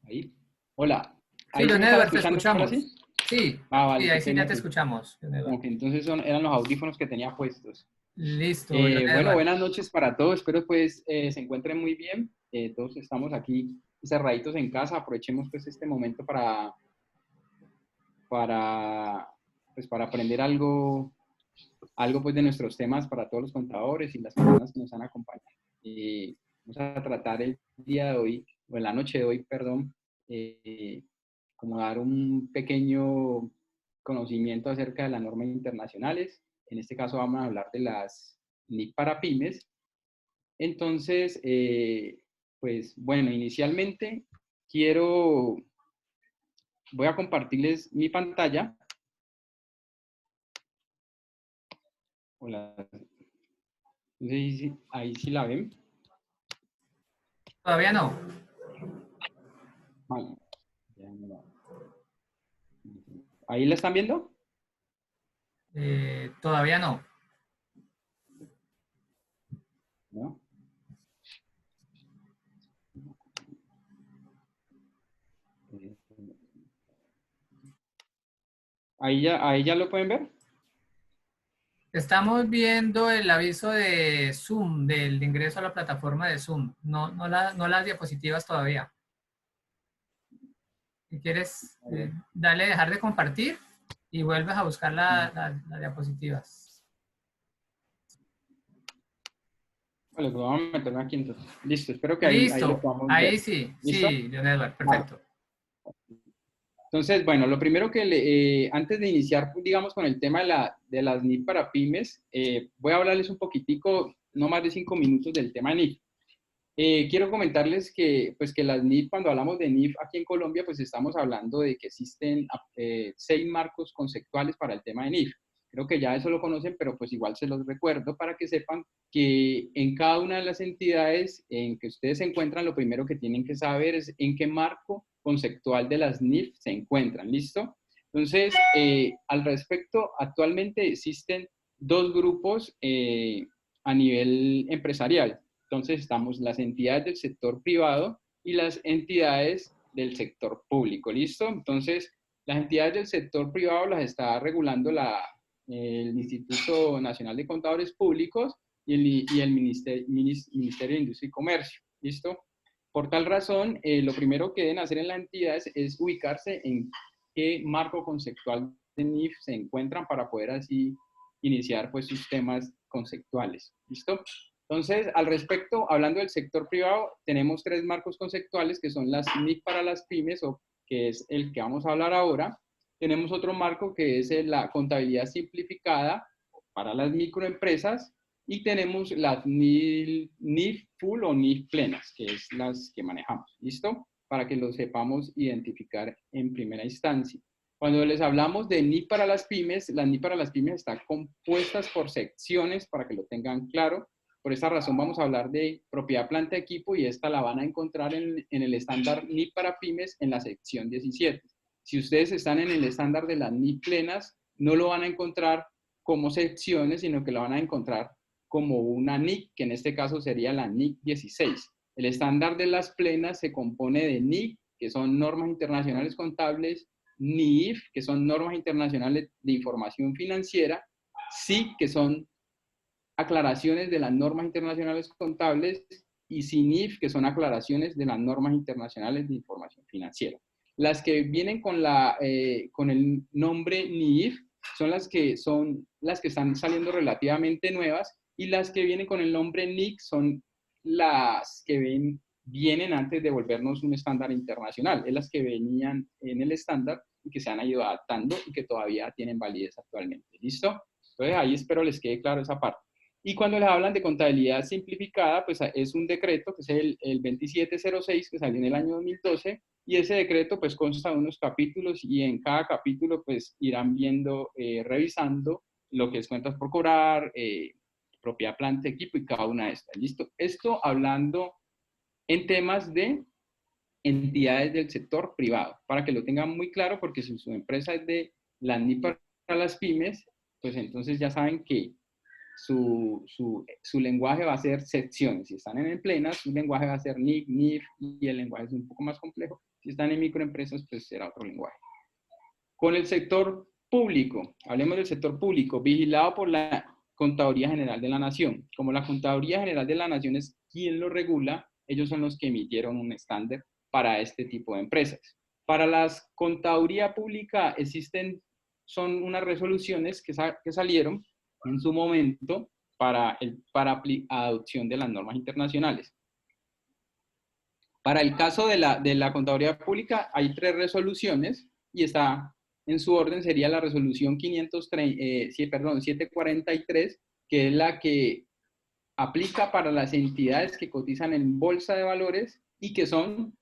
Ahí. Hola. Sí, ¿Ahí sí John me están Edward, te escuchando ahora escuchamos. sí? Sí, Vale, sí, qué ahí sí pena, ya te pues, escuchamos, John Edward. como que entonces eran los audífonos que tenía puestos. Listo, John Bueno, Edward. buenas noches para todos. Espero pues se encuentren muy bien. Todos estamos aquí cerraditos en casa. Aprovechemos pues este momento para, pues, para aprender algo pues de nuestros temas para todos los contadores y las personas que nos han acompañado. Vamos a tratar el día de hoy, o en la noche de hoy, perdón, como dar un pequeño conocimiento acerca de las normas internacionales. En este caso vamos a hablar de las NIF para pymes. Entonces, pues bueno, inicialmente voy a compartirles mi pantalla. Hola. Ahí sí la ven. Todavía no. Vale. ¿Ahí la están viendo? Todavía no. ¿No? Ahí ya lo pueden ver. Estamos viendo el aviso de Zoom, del ingreso a la plataforma de Zoom, no las diapositivas todavía. Si quieres, dale dejar de compartir y vuelves a buscar las diapositivas. Vale, pues vamos a meterme aquí entonces. Listo, espero que ahí lo podamos ver. Ahí sí, ¿Listo? sí, John Edward, perfecto. Vale. Entonces, bueno, lo primero que antes de iniciar, digamos, con el tema de las NIF para pymes, voy a hablarles un poquitico, no más de 5 minutos del tema NIF. Quiero comentarles que, pues, que las NIF, cuando hablamos de NIF aquí en Colombia, pues estamos hablando de que existen 6 marcos conceptuales para el tema de NIF. Creo que ya eso lo conocen, pero pues igual se los recuerdo para que sepan que en cada una de las entidades en que ustedes se encuentran, lo primero que tienen que saber es en qué marco conceptual de las NIF se encuentran. ¿Listo? Entonces, al respecto, actualmente existen 2 grupos a nivel empresarial. Entonces estamos las entidades del sector privado y las entidades del sector público, ¿listo? Entonces, las entidades del sector privado las está regulando el Instituto Nacional de Contadores Públicos y el Ministerio de Industria y Comercio, ¿listo? Por tal razón, lo primero que deben hacer en las entidades es ubicarse en qué marco conceptual de NIF se encuentran para poder así iniciar pues sus temas conceptuales, ¿listo? Entonces, al respecto, hablando del sector privado, tenemos 3 marcos conceptuales que son las NIF para las pymes, o que es el que vamos a hablar ahora. Tenemos otro marco que es la contabilidad simplificada para las microempresas y tenemos las NIF full o NIF plenas, que es las que manejamos. ¿Listo? Para que lo sepamos identificar en primera instancia. Cuando les hablamos de NIF para las pymes están compuestas por secciones para que lo tengan claro. Por esta razón vamos a hablar de propiedad, planta, equipo y esta la van a encontrar en el estándar NIF para pymes en la sección 17. Si ustedes están en el estándar de las NIF plenas, no lo van a encontrar como secciones, sino que lo van a encontrar como una NIC, que en este caso sería la NIC 16. El estándar de las plenas se compone de NIC, que son normas internacionales contables, NIF, que son normas internacionales de información financiera, SIC, que son aclaraciones de las normas internacionales contables, y SINIF, que son aclaraciones de las normas internacionales de información financiera. Las que vienen con el nombre NIF son las que están saliendo relativamente nuevas, y las que vienen con el nombre NIC son las que vienen antes de volvernos un estándar internacional. Es las que venían en el estándar y que se han ido adaptando y que todavía tienen validez actualmente. ¿Listo? Entonces ahí espero les quede claro esa parte. Y cuando les hablan de contabilidad simplificada, pues es un decreto que es el 2706 que salió en el año 2012, y ese decreto pues consta de unos capítulos, y en cada capítulo pues irán viendo, revisando lo que es cuentas por cobrar, propiedad, planta, equipo y cada una de estas. ¿Listo? Esto hablando en temas de entidades del sector privado, para que lo tengan muy claro, porque si su empresa es de la NIF para las pymes, pues entonces ya saben que su lenguaje va a ser secciones. Si están en plenas, su lenguaje va a ser NIF, NIF, y el lenguaje es un poco más complejo. Si están en microempresas, pues será otro lenguaje. Con el sector público, hablemos del sector público, vigilado por la Contaduría General de la Nación. Como la Contaduría General de la Nación es quien lo regula, ellos son los que emitieron un estándar para este tipo de empresas. Para la Contaduría Pública son unas resoluciones que salieron en su momento para adopción de las normas internacionales. Para el caso de la Contaduría Pública hay 3 resoluciones, y está en su orden sería la resolución 743, que es la que aplica para las entidades que cotizan en bolsa de valores y que son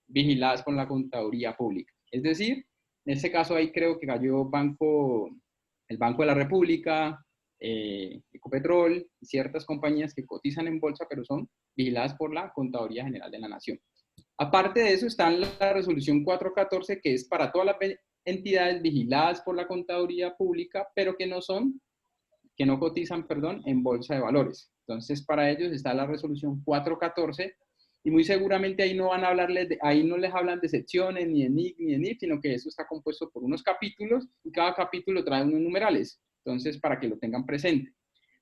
vigiladas por la Contaduría Pública. Es decir, en este caso ahí creo que cayó el Banco de la República, Ecopetrol y ciertas compañías que cotizan en bolsa, pero son vigiladas por la Contaduría General de la Nación. Aparte de eso está la resolución 414, que es para todas las entidades vigiladas por la Contaduría Pública, pero que no cotizan, en bolsa de valores. Entonces, para ellos está la resolución 414, y muy seguramente ahí no les hablan de secciones, ni de NIC, ni de NIF, sino que eso está compuesto por unos capítulos, y cada capítulo trae unos numerales. Entonces, para que lo tengan presente.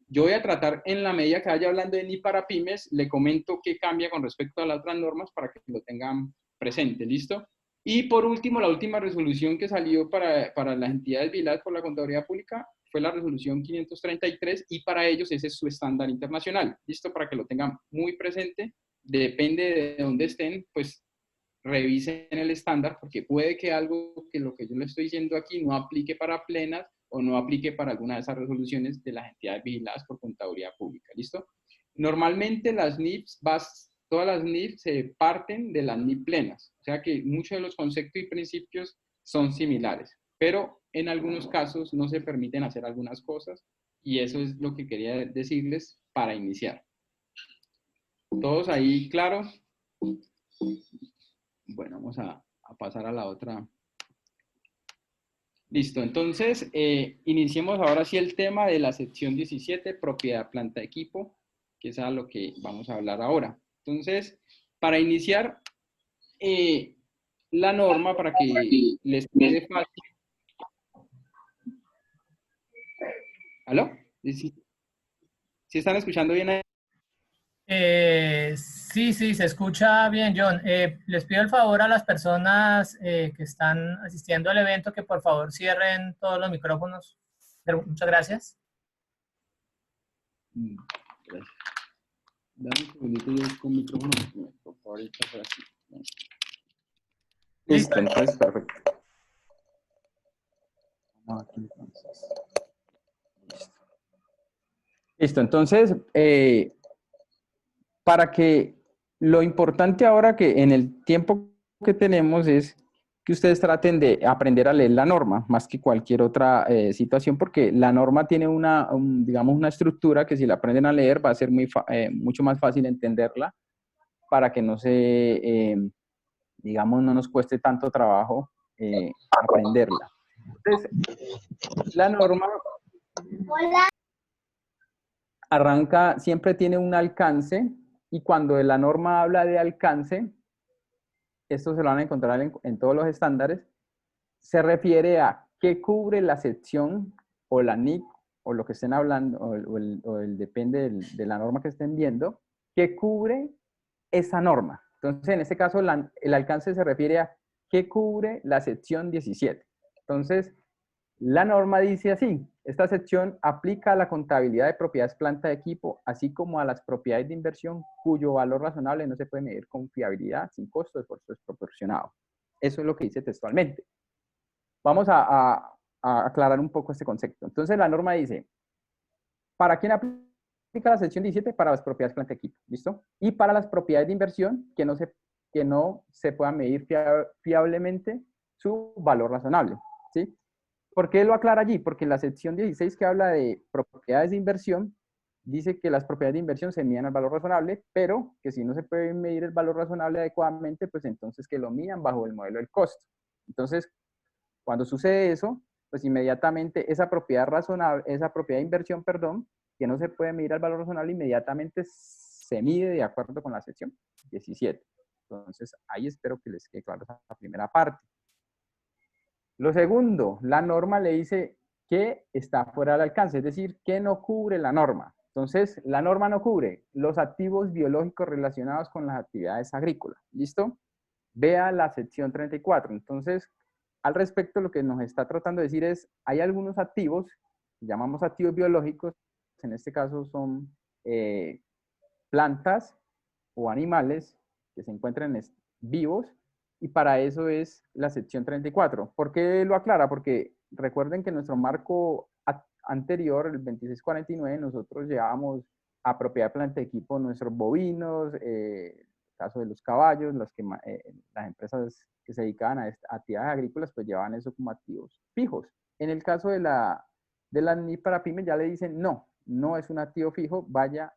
Yo voy a tratar, en la medida que vaya hablando de NIF para pymes, le comento qué cambia con respecto a las otras normas para que lo tengan presente. ¿Listo? Y por último, la última resolución que salió para las entidades vigiladas por la Contaduría Pública fue la resolución 533, y para ellos ese es su estándar internacional. ¿Listo? Para que lo tengan muy presente. Depende de dónde estén, pues revisen el estándar, porque puede que algo que lo que yo le estoy diciendo aquí no aplique para plenas o no aplique para alguna de esas resoluciones de las entidades vigiladas por Contaduría Pública. ¿Listo? Normalmente las NIFs todas las NIF se parten de las NIF plenas. O sea que muchos de los conceptos y principios son similares, pero en algunos casos no se permiten hacer algunas cosas y eso es lo que quería decirles para iniciar. ¿Todos ahí claros? Bueno, vamos a pasar a la otra. Listo, entonces iniciemos ahora sí el tema de la sección 17, propiedad, planta, equipo, que es a lo que vamos a hablar ahora. Entonces, para iniciar, la norma, para que les quede fácil. ¿Aló? ¿Sí están escuchando bien ahí? Sí, se escucha bien, John. Les pido el favor a las personas que están asistiendo al evento que por favor cierren todos los micrófonos. Muchas gracias. Gracias. Dame un segundito yo con micrófono. Ahorita por aquí. Listo, entonces perfecto. Vamos aquí entonces. Listo, entonces, para que lo importante ahora que en el tiempo que tenemos es que ustedes traten de aprender a leer la norma más que cualquier otra situación, porque la norma tiene digamos, una estructura que si la aprenden a leer va a ser mucho más fácil entenderla para que no digamos, no nos cueste tanto trabajo aprenderla. Entonces, la norma arranca, siempre tiene un alcance, y cuando la norma habla de alcance, esto se lo van a encontrar en todos los estándares, se refiere a qué cubre la sección o la NIC o lo que estén hablando, depende de la norma que estén viendo, qué cubre esa norma. Entonces, en este caso, el alcance se refiere a qué cubre la sección 17. Entonces, la norma dice así: esta sección aplica a la contabilidad de propiedades, planta, de equipo, así como a las propiedades de inversión cuyo valor razonable no se puede medir con fiabilidad, sin costo de esfuerzo desproporcionado. Eso es lo que dice textualmente. Vamos a aclarar un poco este concepto. Entonces, la norma dice, ¿para quién aplica la sección 17? Para las propiedades, planta, de equipo, ¿listo? Y para las propiedades de inversión que no se pueda medir fiablemente su valor razonable, ¿sí? ¿Por qué lo aclara allí? Porque en la sección 16, que habla de propiedades de inversión, dice que las propiedades de inversión se miden al valor razonable, pero que si no se puede medir el valor razonable adecuadamente, pues entonces que lo midan bajo el modelo del costo. Entonces, cuando sucede eso, pues inmediatamente esa propiedad de inversión, perdón, que no se puede medir al valor razonable, inmediatamente se mide de acuerdo con la sección 17. Entonces, ahí espero que les quede claro esa primera parte. Lo segundo, la norma le dice que está fuera del alcance, es decir, que no cubre la norma. Entonces, la norma no cubre los activos biológicos relacionados con las actividades agrícolas. ¿Listo? Vea la sección 34. Entonces, al respecto, lo que nos está tratando de decir es, hay algunos activos, llamamos activos biológicos, en este caso son plantas o animales que se encuentran vivos, y para eso es la sección 34. ¿Por qué lo aclara? Porque recuerden que en nuestro marco anterior, el 2649, nosotros llevábamos a propiedad, planta, equipo nuestros bovinos, el caso de los caballos, las empresas que se dedicaban a actividades agrícolas, pues llevaban eso como activos fijos. En el caso de la NIF para pymes ya le dicen, no es un activo fijo, vaya,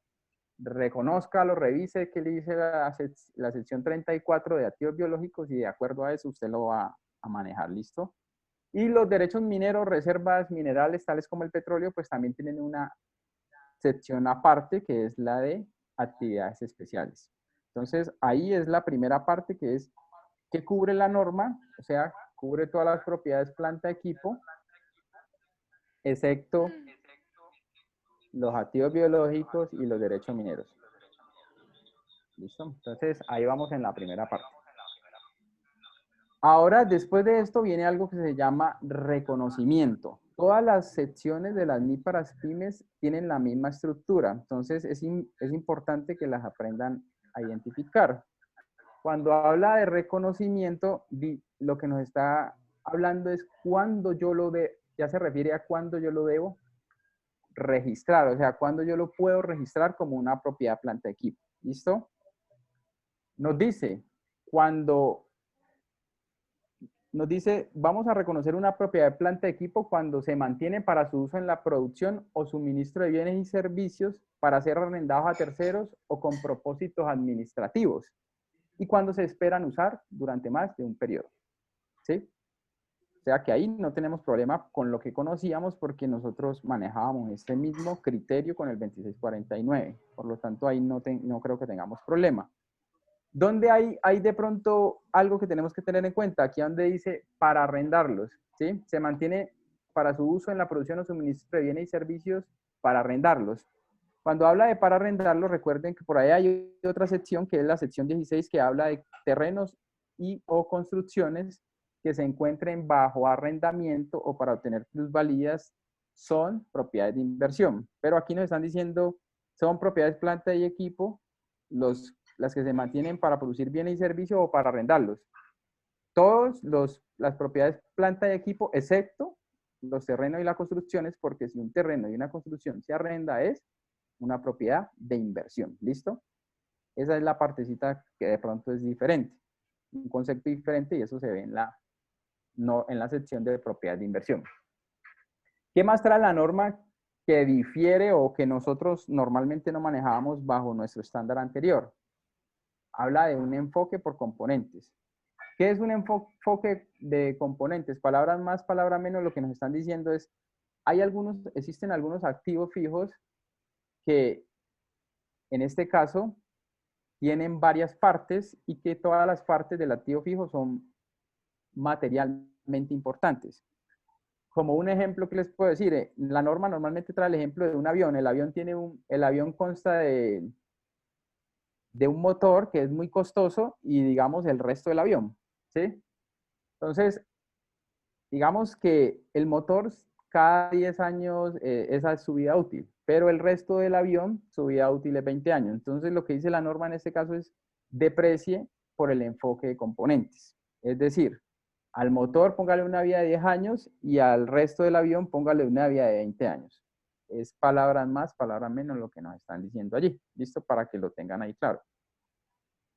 reconózcalo, revise qué le dice la sección 34 de activos biológicos y de acuerdo a eso usted lo va a manejar, ¿listo? Y los derechos mineros, reservas minerales tales como el petróleo, pues también tienen una sección aparte que es la de actividades especiales. Entonces, ahí es la primera parte, que es que cubre la norma, o sea, cubre todas las propiedades, planta, equipo, excepto los activos biológicos y los derechos mineros. ¿Listo? Entonces, ahí vamos en la primera parte. Ahora, después de esto, viene algo que se llama reconocimiento. Todas las secciones de las NIF para pymes tienen la misma estructura. Entonces, es importante que las aprendan a identificar. Cuando habla de reconocimiento, lo que nos está hablando es cuándo yo ya se refiere a cuándo yo lo debo registrar, o sea, cuándo yo lo puedo registrar como una propiedad, planta, equipo. ¿Listo? nos dice, vamos a reconocer una propiedad de planta de equipo cuando se mantiene para su uso en la producción o suministro de bienes y servicios para ser arrendados a terceros o con propósitos administrativos, y cuando se esperan usar durante más de un periodo. ¿Sí? O sea que ahí no tenemos problema con lo que conocíamos porque nosotros manejábamos este mismo criterio con el 2649. Por lo tanto, ahí no creo que tengamos problema. ¿Dónde hay de pronto algo que tenemos que tener en cuenta? Aquí donde dice para arrendarlos, ¿sí? Se mantiene para su uso en la producción o suministro de bienes y servicios para arrendarlos. Cuando habla de para arrendarlos, recuerden que por ahí hay otra sección que es la sección 16 que habla de terrenos y o construcciones que se encuentren bajo arrendamiento o para obtener plusvalías son propiedades de inversión. Pero aquí nos están diciendo son propiedades planta y equipo las que se mantienen para producir bienes y servicios o para arrendarlos. Las propiedades planta y equipo, excepto los terrenos y las construcciones, porque si un terreno y una construcción se arrenda es una propiedad de inversión. ¿Listo? Esa es la partecita que de pronto es diferente. Un concepto diferente y eso se ve en la sección de propiedad de inversión. ¿Qué más trae la norma que difiere o que nosotros normalmente no manejábamos bajo nuestro estándar anterior? Habla de un enfoque por componentes. ¿Qué es un enfoque de componentes? Palabras más, palabras menos, lo que nos están diciendo es, existen algunos activos fijos que en este caso tienen varias partes y que todas las partes del activo fijo son materialmente importantes. Como un ejemplo que les puedo decir, la norma normalmente trae el ejemplo de un avión. El avión consta de un motor que es muy costoso y digamos el resto del avión, ¿sí? Entonces, digamos que el motor cada 10 años esa es su vida útil, pero el resto del avión su vida útil es 20 años. Entonces, lo que dice la norma en este caso es deprecie por el enfoque de componentes. Es decir, al motor póngale una vida de 10 años y al resto del avión póngale una vida de 20 años. Es palabras más, palabras menos lo que nos están diciendo allí. ¿Listo? Para que lo tengan ahí claro.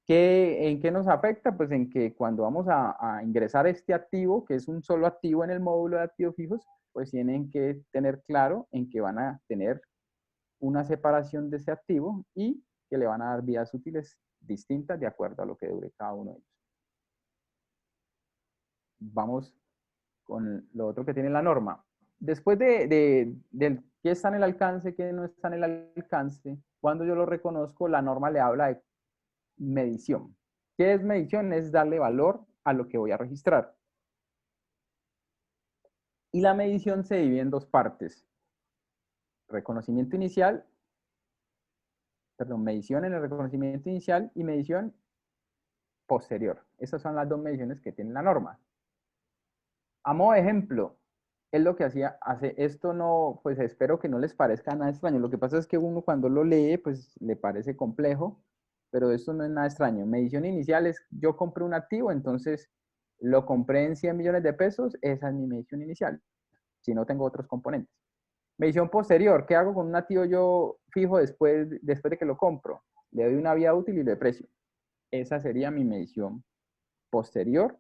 ¿En qué nos afecta? Pues en que cuando vamos a ingresar este activo, que es un solo activo en el módulo de activos fijos, pues tienen que tener claro en que van a tener una separación de ese activo y que le van a dar vidas útiles distintas de acuerdo a lo que dure cada uno de ellos. Vamos con lo otro que tiene la norma. Después del qué está en el alcance, qué no está en el alcance, cuando yo lo reconozco, la norma le habla de medición. ¿Qué es medición? Es darle valor a lo que voy a registrar. Y la medición se divide en dos partes. Reconocimiento inicial, medición en el reconocimiento inicial y medición posterior. Esas son las dos mediciones que tiene la norma. A modo de ejemplo, es lo que hace esto no, pues espero que no les parezca nada extraño. Lo que pasa es que uno cuando lo lee, pues le parece complejo, pero esto no es nada extraño. Medición inicial es, yo compré un activo, entonces lo compré en 100 millones de pesos, esa es mi medición inicial, si no tengo otros componentes. Medición posterior, ¿qué hago con un activo yo fijo después de que lo compro? Le doy una vida útil y lo deprecio. Esa sería mi medición posterior.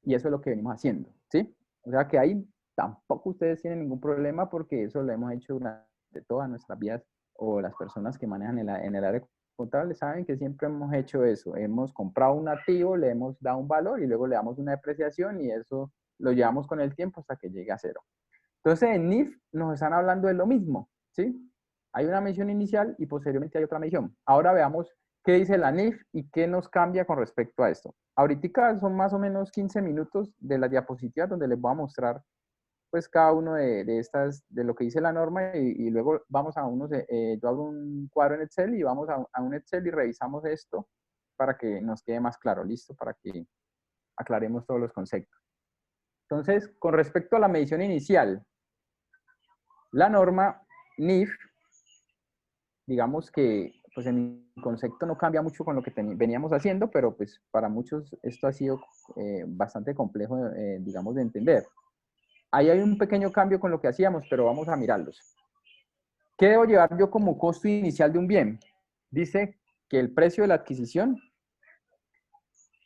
Y eso es lo que venimos haciendo, ¿sí? O sea que ahí tampoco ustedes tienen ningún problema porque eso lo hemos hecho durante todas nuestras vidas, o las personas que manejan en el área contable saben que siempre hemos hecho eso. Hemos comprado un activo, le hemos dado un valor y luego le damos una depreciación y eso lo llevamos con el tiempo hasta que llegue a cero. Entonces en NIF nos están hablando de lo mismo, ¿sí? Hay una medición inicial y posteriormente hay otra medición. Ahora veamos qué dice la NIF y qué nos cambia con respecto a esto. Ahorita son más o menos 15 minutos de las diapositivas donde les voy a mostrar pues cada uno de lo que dice la norma y luego vamos a yo abro un cuadro en Excel y vamos a un Excel y revisamos esto para que nos quede más claro, listo, para que aclaremos todos los conceptos. Entonces, con respecto a la medición inicial, la norma NIF, digamos que pues en mi concepto no cambia mucho con lo que veníamos haciendo, pero pues para muchos esto ha sido bastante complejo, digamos, de entender. Ahí hay un pequeño cambio con lo que hacíamos, pero vamos a mirarlos. ¿Qué debo llevar yo como costo inicial de un bien? Dice que el precio de la adquisición,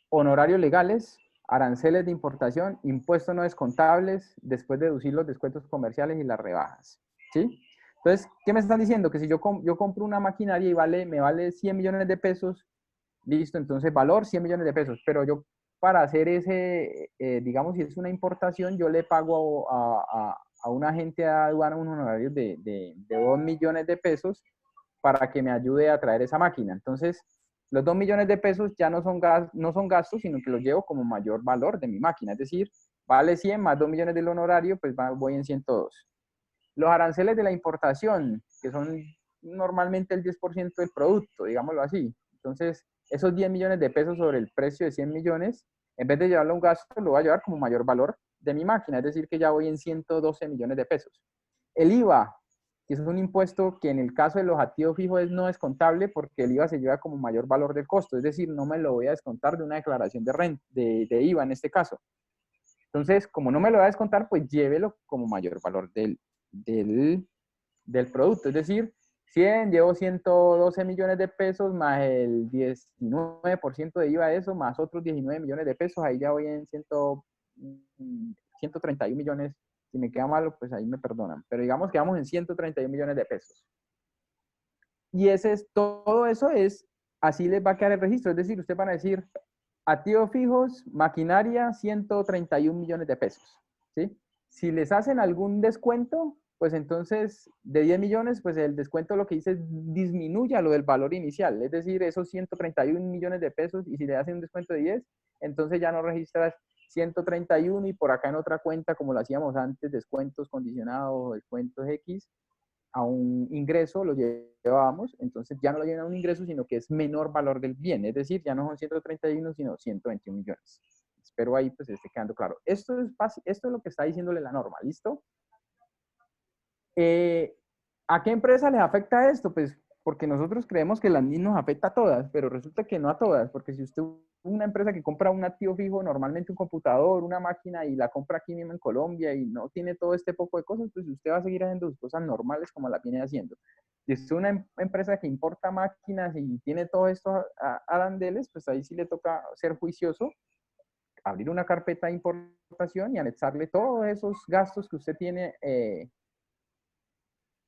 honorarios legales, aranceles de importación, impuestos no descontables, después deducir los descuentos comerciales y las rebajas, ¿sí? Entonces, ¿qué me están diciendo? Que si yo compro una maquinaria y me vale 100 millones de pesos, listo, entonces valor 100 millones de pesos, pero yo para hacer ese, digamos, si es una importación, yo le pago a un agente de aduana unos honorarios de 2 millones de pesos para que me ayude a traer esa máquina. Entonces, los 2 millones de pesos ya no son gastos, sino que los llevo como mayor valor de mi máquina. Es decir, vale 100 más 2 millones del honorario, pues voy en 102. Los aranceles de la importación, que son normalmente el 10% del producto, digámoslo así. Entonces, esos 10 millones de pesos sobre el precio de 100 millones, en vez de llevarlo a un gasto, lo voy a llevar como mayor valor de mi máquina. Es decir, que ya voy en 112 millones de pesos. El IVA, que es un impuesto que en el caso de los activos fijos no es contable porque el IVA se lleva como mayor valor del costo. Es decir, no me lo voy a descontar de una declaración de renta, de IVA en este caso. Entonces, como no me lo voy a descontar, pues llévelo como mayor valor del producto. Es decir, 100, llevo 112 millones de pesos más el 19% de IVA de eso, más otros 19 millones de pesos, ahí ya voy en 131 millones. Si me queda malo, pues ahí me perdonan. Pero digamos que vamos en 131 millones de pesos. Y todo eso es, así les va a quedar el registro. Es decir, ustedes van a decir, activos fijos, maquinaria, 131 millones de pesos. ¿Sí? Si les hacen algún descuento, pues entonces de 10 millones, pues el descuento lo que dice es disminuya lo del valor inicial. Es decir, esos 131 millones de pesos, y si le hacen un descuento de 10, entonces ya no registras 131 y por acá en otra cuenta, como lo hacíamos antes, descuentos condicionados, descuentos X, a un ingreso lo llevábamos, entonces ya no lo llevan a un ingreso, sino que es menor valor del bien, es decir, ya no son 131, sino 121 millones. Espero ahí pues esté quedando claro. Esto es lo que está diciéndole la norma, ¿listo? ¿A qué empresa les afecta esto? Pues porque nosotros creemos que la NIF nos afecta a todas, pero resulta que no a todas, porque si usted una empresa que compra un activo fijo, normalmente un computador, una máquina, y la compra aquí mismo en Colombia y no tiene todo este poco de cosas, pues usted va a seguir haciendo sus cosas normales como las viene haciendo. Si es una empresa que importa máquinas y tiene todo esto arandeles, pues ahí sí le toca ser juicioso, abrir una carpeta de importación y anexarle todos esos gastos que usted tiene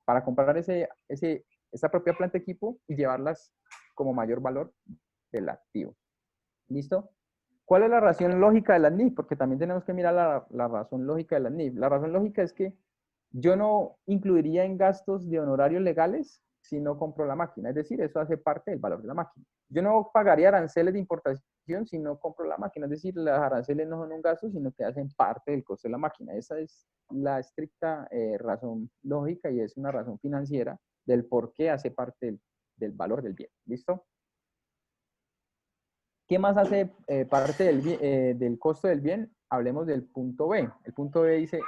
para comprar esa propia planta de equipo y llevarlas como mayor valor del activo. ¿Listo? ¿Cuál es la razón lógica de la NIF? Porque también tenemos que mirar la razón lógica de la NIF. La razón lógica es que yo no incluiría en gastos de honorarios legales si no compro la máquina. Es decir, eso hace parte del valor de la máquina. Yo no pagaría aranceles de importación si no compro la máquina. Es decir, los aranceles no son un gasto, sino que hacen parte del costo de la máquina. Esa es la estricta razón lógica y es una razón financiera del por qué hace parte del valor del bien. ¿Listo? ¿Qué más hace parte del costo del bien? Hablemos del punto B. El punto B dice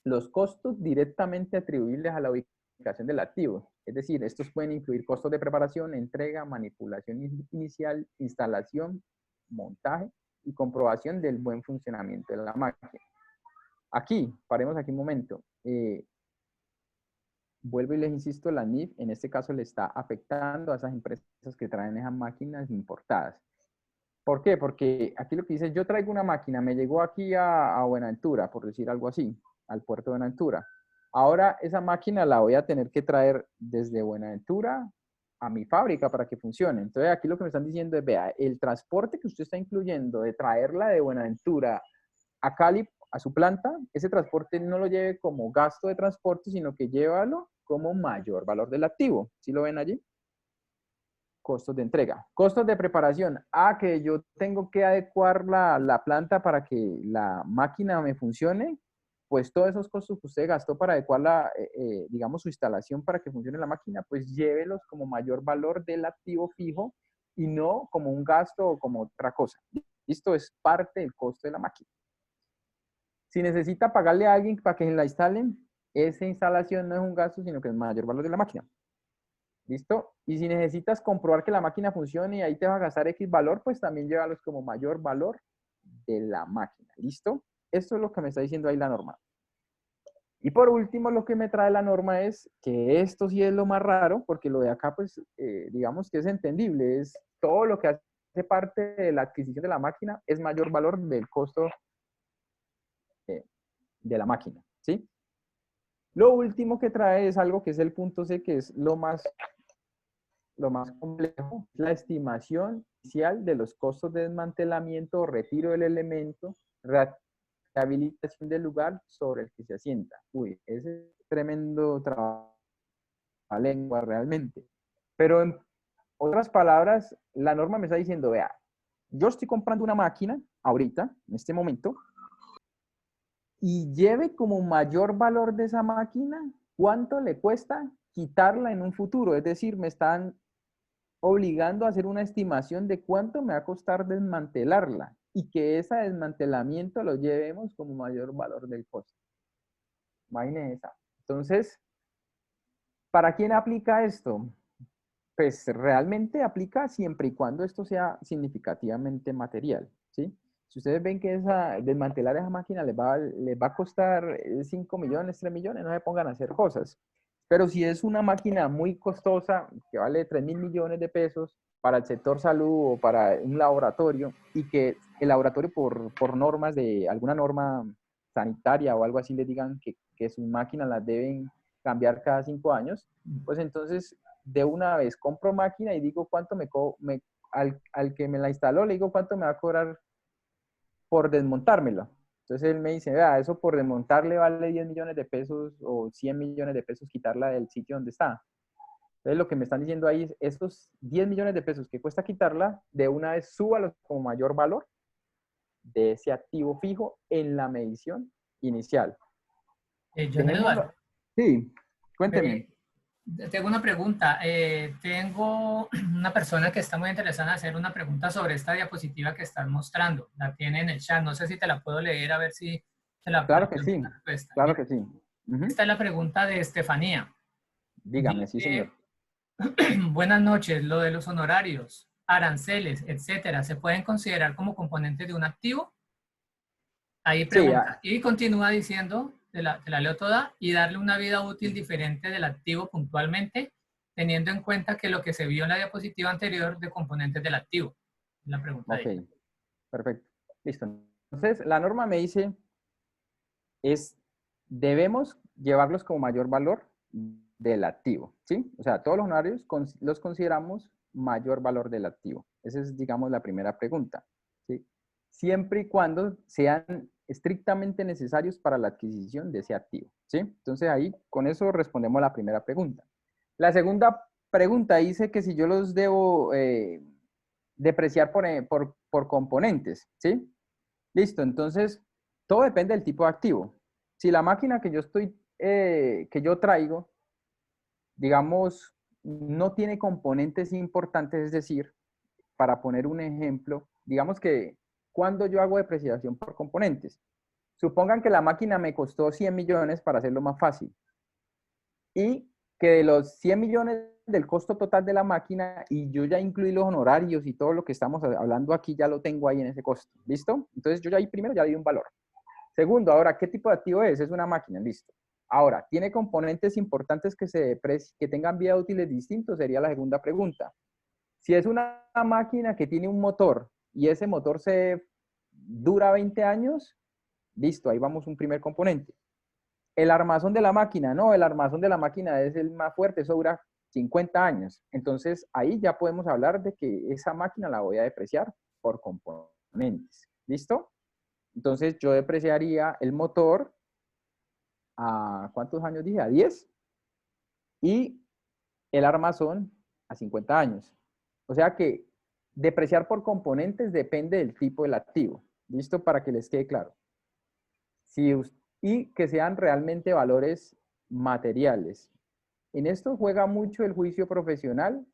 los costos directamente atribuibles a la ubicación del activo. Es decir, estos pueden incluir costos de preparación, entrega, manipulación inicial, instalación, montaje y comprobación del buen funcionamiento de la máquina. Aquí, paremos aquí un momento. Vuelvo y les insisto, la NIF en este caso le está afectando a esas empresas que traen esas máquinas importadas. ¿Por qué? Porque aquí lo que dice, yo traigo una máquina, me llegó aquí a Buenaventura, por decir algo así, al puerto de Buenaventura. Ahora esa máquina la voy a tener que traer desde Buenaventura a mi fábrica para que funcione. Entonces aquí lo que me están diciendo es, vea, el transporte que usted está incluyendo de traerla de Buenaventura a Cali, a su planta, ese transporte no lo lleve como gasto de transporte, sino que llévalo como mayor valor del activo. ¿Sí lo ven allí? Costos de entrega. Costos de preparación. Que yo tengo que adecuar la planta para que la máquina me funcione. Pues todos esos costos que usted gastó para adecuar digamos, su instalación para que funcione la máquina, pues llévelos como mayor valor del activo fijo y no como un gasto o como otra cosa. Esto es parte del costo de la máquina. Si necesita pagarle a alguien para que la instalen, esa instalación no es un gasto, sino que es mayor valor de la máquina. ¿Listo? Y si necesitas comprobar que la máquina funcione y ahí te va a gastar X valor, pues también llévalos como mayor valor de la máquina. ¿Listo? Esto es lo que me está diciendo ahí la norma. Y por último, lo que me trae la norma es que esto sí es lo más raro, porque lo de acá, pues, digamos que es entendible, es todo lo que hace parte de la adquisición de la máquina es mayor valor del costo de la máquina, ¿sí? Lo último que trae es algo que es el punto C, que es lo más complejo, la estimación inicial de los costos de desmantelamiento o retiro del elemento, rehabilitación del lugar sobre el que se asienta. Uy, ese es tremendo trabajo a lengua realmente. Pero en otras palabras, la norma me está diciendo, vea, yo estoy comprando una máquina ahorita, en este momento, y lleve como mayor valor de esa máquina, ¿cuánto le cuesta quitarla en un futuro? Es decir, me están obligando a hacer una estimación de cuánto me va a costar desmantelarla y que ese desmantelamiento lo llevemos como mayor valor del costo. Imagínense esa. Entonces, ¿para quién aplica esto? Pues realmente aplica siempre y cuando esto sea significativamente material, ¿sí? Si ustedes ven que desmantelar esa máquina les va a costar 5 millones, 3 millones, no se pongan a hacer cosas. Pero si es una máquina muy costosa, que vale 3.000 millones de pesos para el sector salud o para un laboratorio, y que el laboratorio por normas de alguna norma sanitaria o algo así le digan que sus máquinas las deben cambiar cada 5 años, pues entonces de una vez compro máquina y digo cuánto al que me la instaló, le digo cuánto me va a cobrar por desmontármela. Entonces él me dice, vea, eso por desmontarle vale 10 millones de pesos o 100 millones de pesos quitarla del sitio donde está. Entonces lo que me están diciendo ahí es, esos 10 millones de pesos que cuesta quitarla, de una vez súbalos como mayor valor de ese activo fijo en la medición inicial. John Dejémoslo. Eduardo, Sí, cuénteme. tengo una pregunta. Tengo una persona que está muy interesada en hacer una pregunta sobre esta diapositiva que estás mostrando. La tiene en el chat. No sé si te la puedo leer a ver si te la Claro que sí, la respuesta. claro Mira, que sí. esta es la pregunta de Estefanía. Dígame, sí, señor. Dice, buenas noches, lo de los honorarios, aranceles, etcétera, ¿se pueden considerar como componentes de un activo? Ahí Sí, pregunta. Y continúa diciendo, te la leo toda, y darle una vida útil diferente del activo puntualmente, teniendo en cuenta que lo que se vio en la diapositiva anterior de componentes del activo. La pregunta de ok, ella. perfecto. Listo. Entonces, la norma me dice, debemos llevarlos como mayor valor del activo, ¿sí? O sea, todos los honorarios los consideramos mayor valor del activo. Esa es, digamos, la primera pregunta, ¿sí? Siempre y cuando sean estrictamente necesarios para la adquisición de ese activo, ¿sí? Entonces ahí, con eso respondemos a la primera pregunta. La segunda pregunta dice que si yo los debo depreciar por componentes, ¿sí? Listo, entonces todo depende del tipo de activo. Si la máquina que yo traigo, digamos, no tiene componentes importantes, es decir, para poner un ejemplo, digamos que cuando yo hago depreciación por componentes, supongan que la máquina me costó 100 millones para hacerlo más fácil y que de los 100 millones del costo total de la máquina y yo ya incluí los honorarios y todo lo que estamos hablando aquí ya lo tengo ahí en ese costo, ¿listo? Entonces yo ya ahí primero ya le di un valor. Segundo, ahora, ¿qué tipo de activo es? Es una máquina, listo. Ahora, ¿tiene componentes importantes que tengan vida útiles distintos? Sería la segunda pregunta. Si es una máquina que tiene un motor y ese motor se dura 20 años, listo, ahí vamos un primer componente. El armazón de la máquina, no, el armazón de la máquina es el más fuerte, eso dura 50 años. Entonces, ahí ya podemos hablar de que esa máquina la voy a depreciar por componentes. ¿Listo? Entonces, yo depreciaría el motor a, ¿cuántos años dije? A 10 y el armazón a 50 años. O sea que depreciar por componentes depende del tipo del activo. ¿Listo? Para que les quede claro. Si, y que sean realmente valores materiales. En esto juega mucho el juicio profesional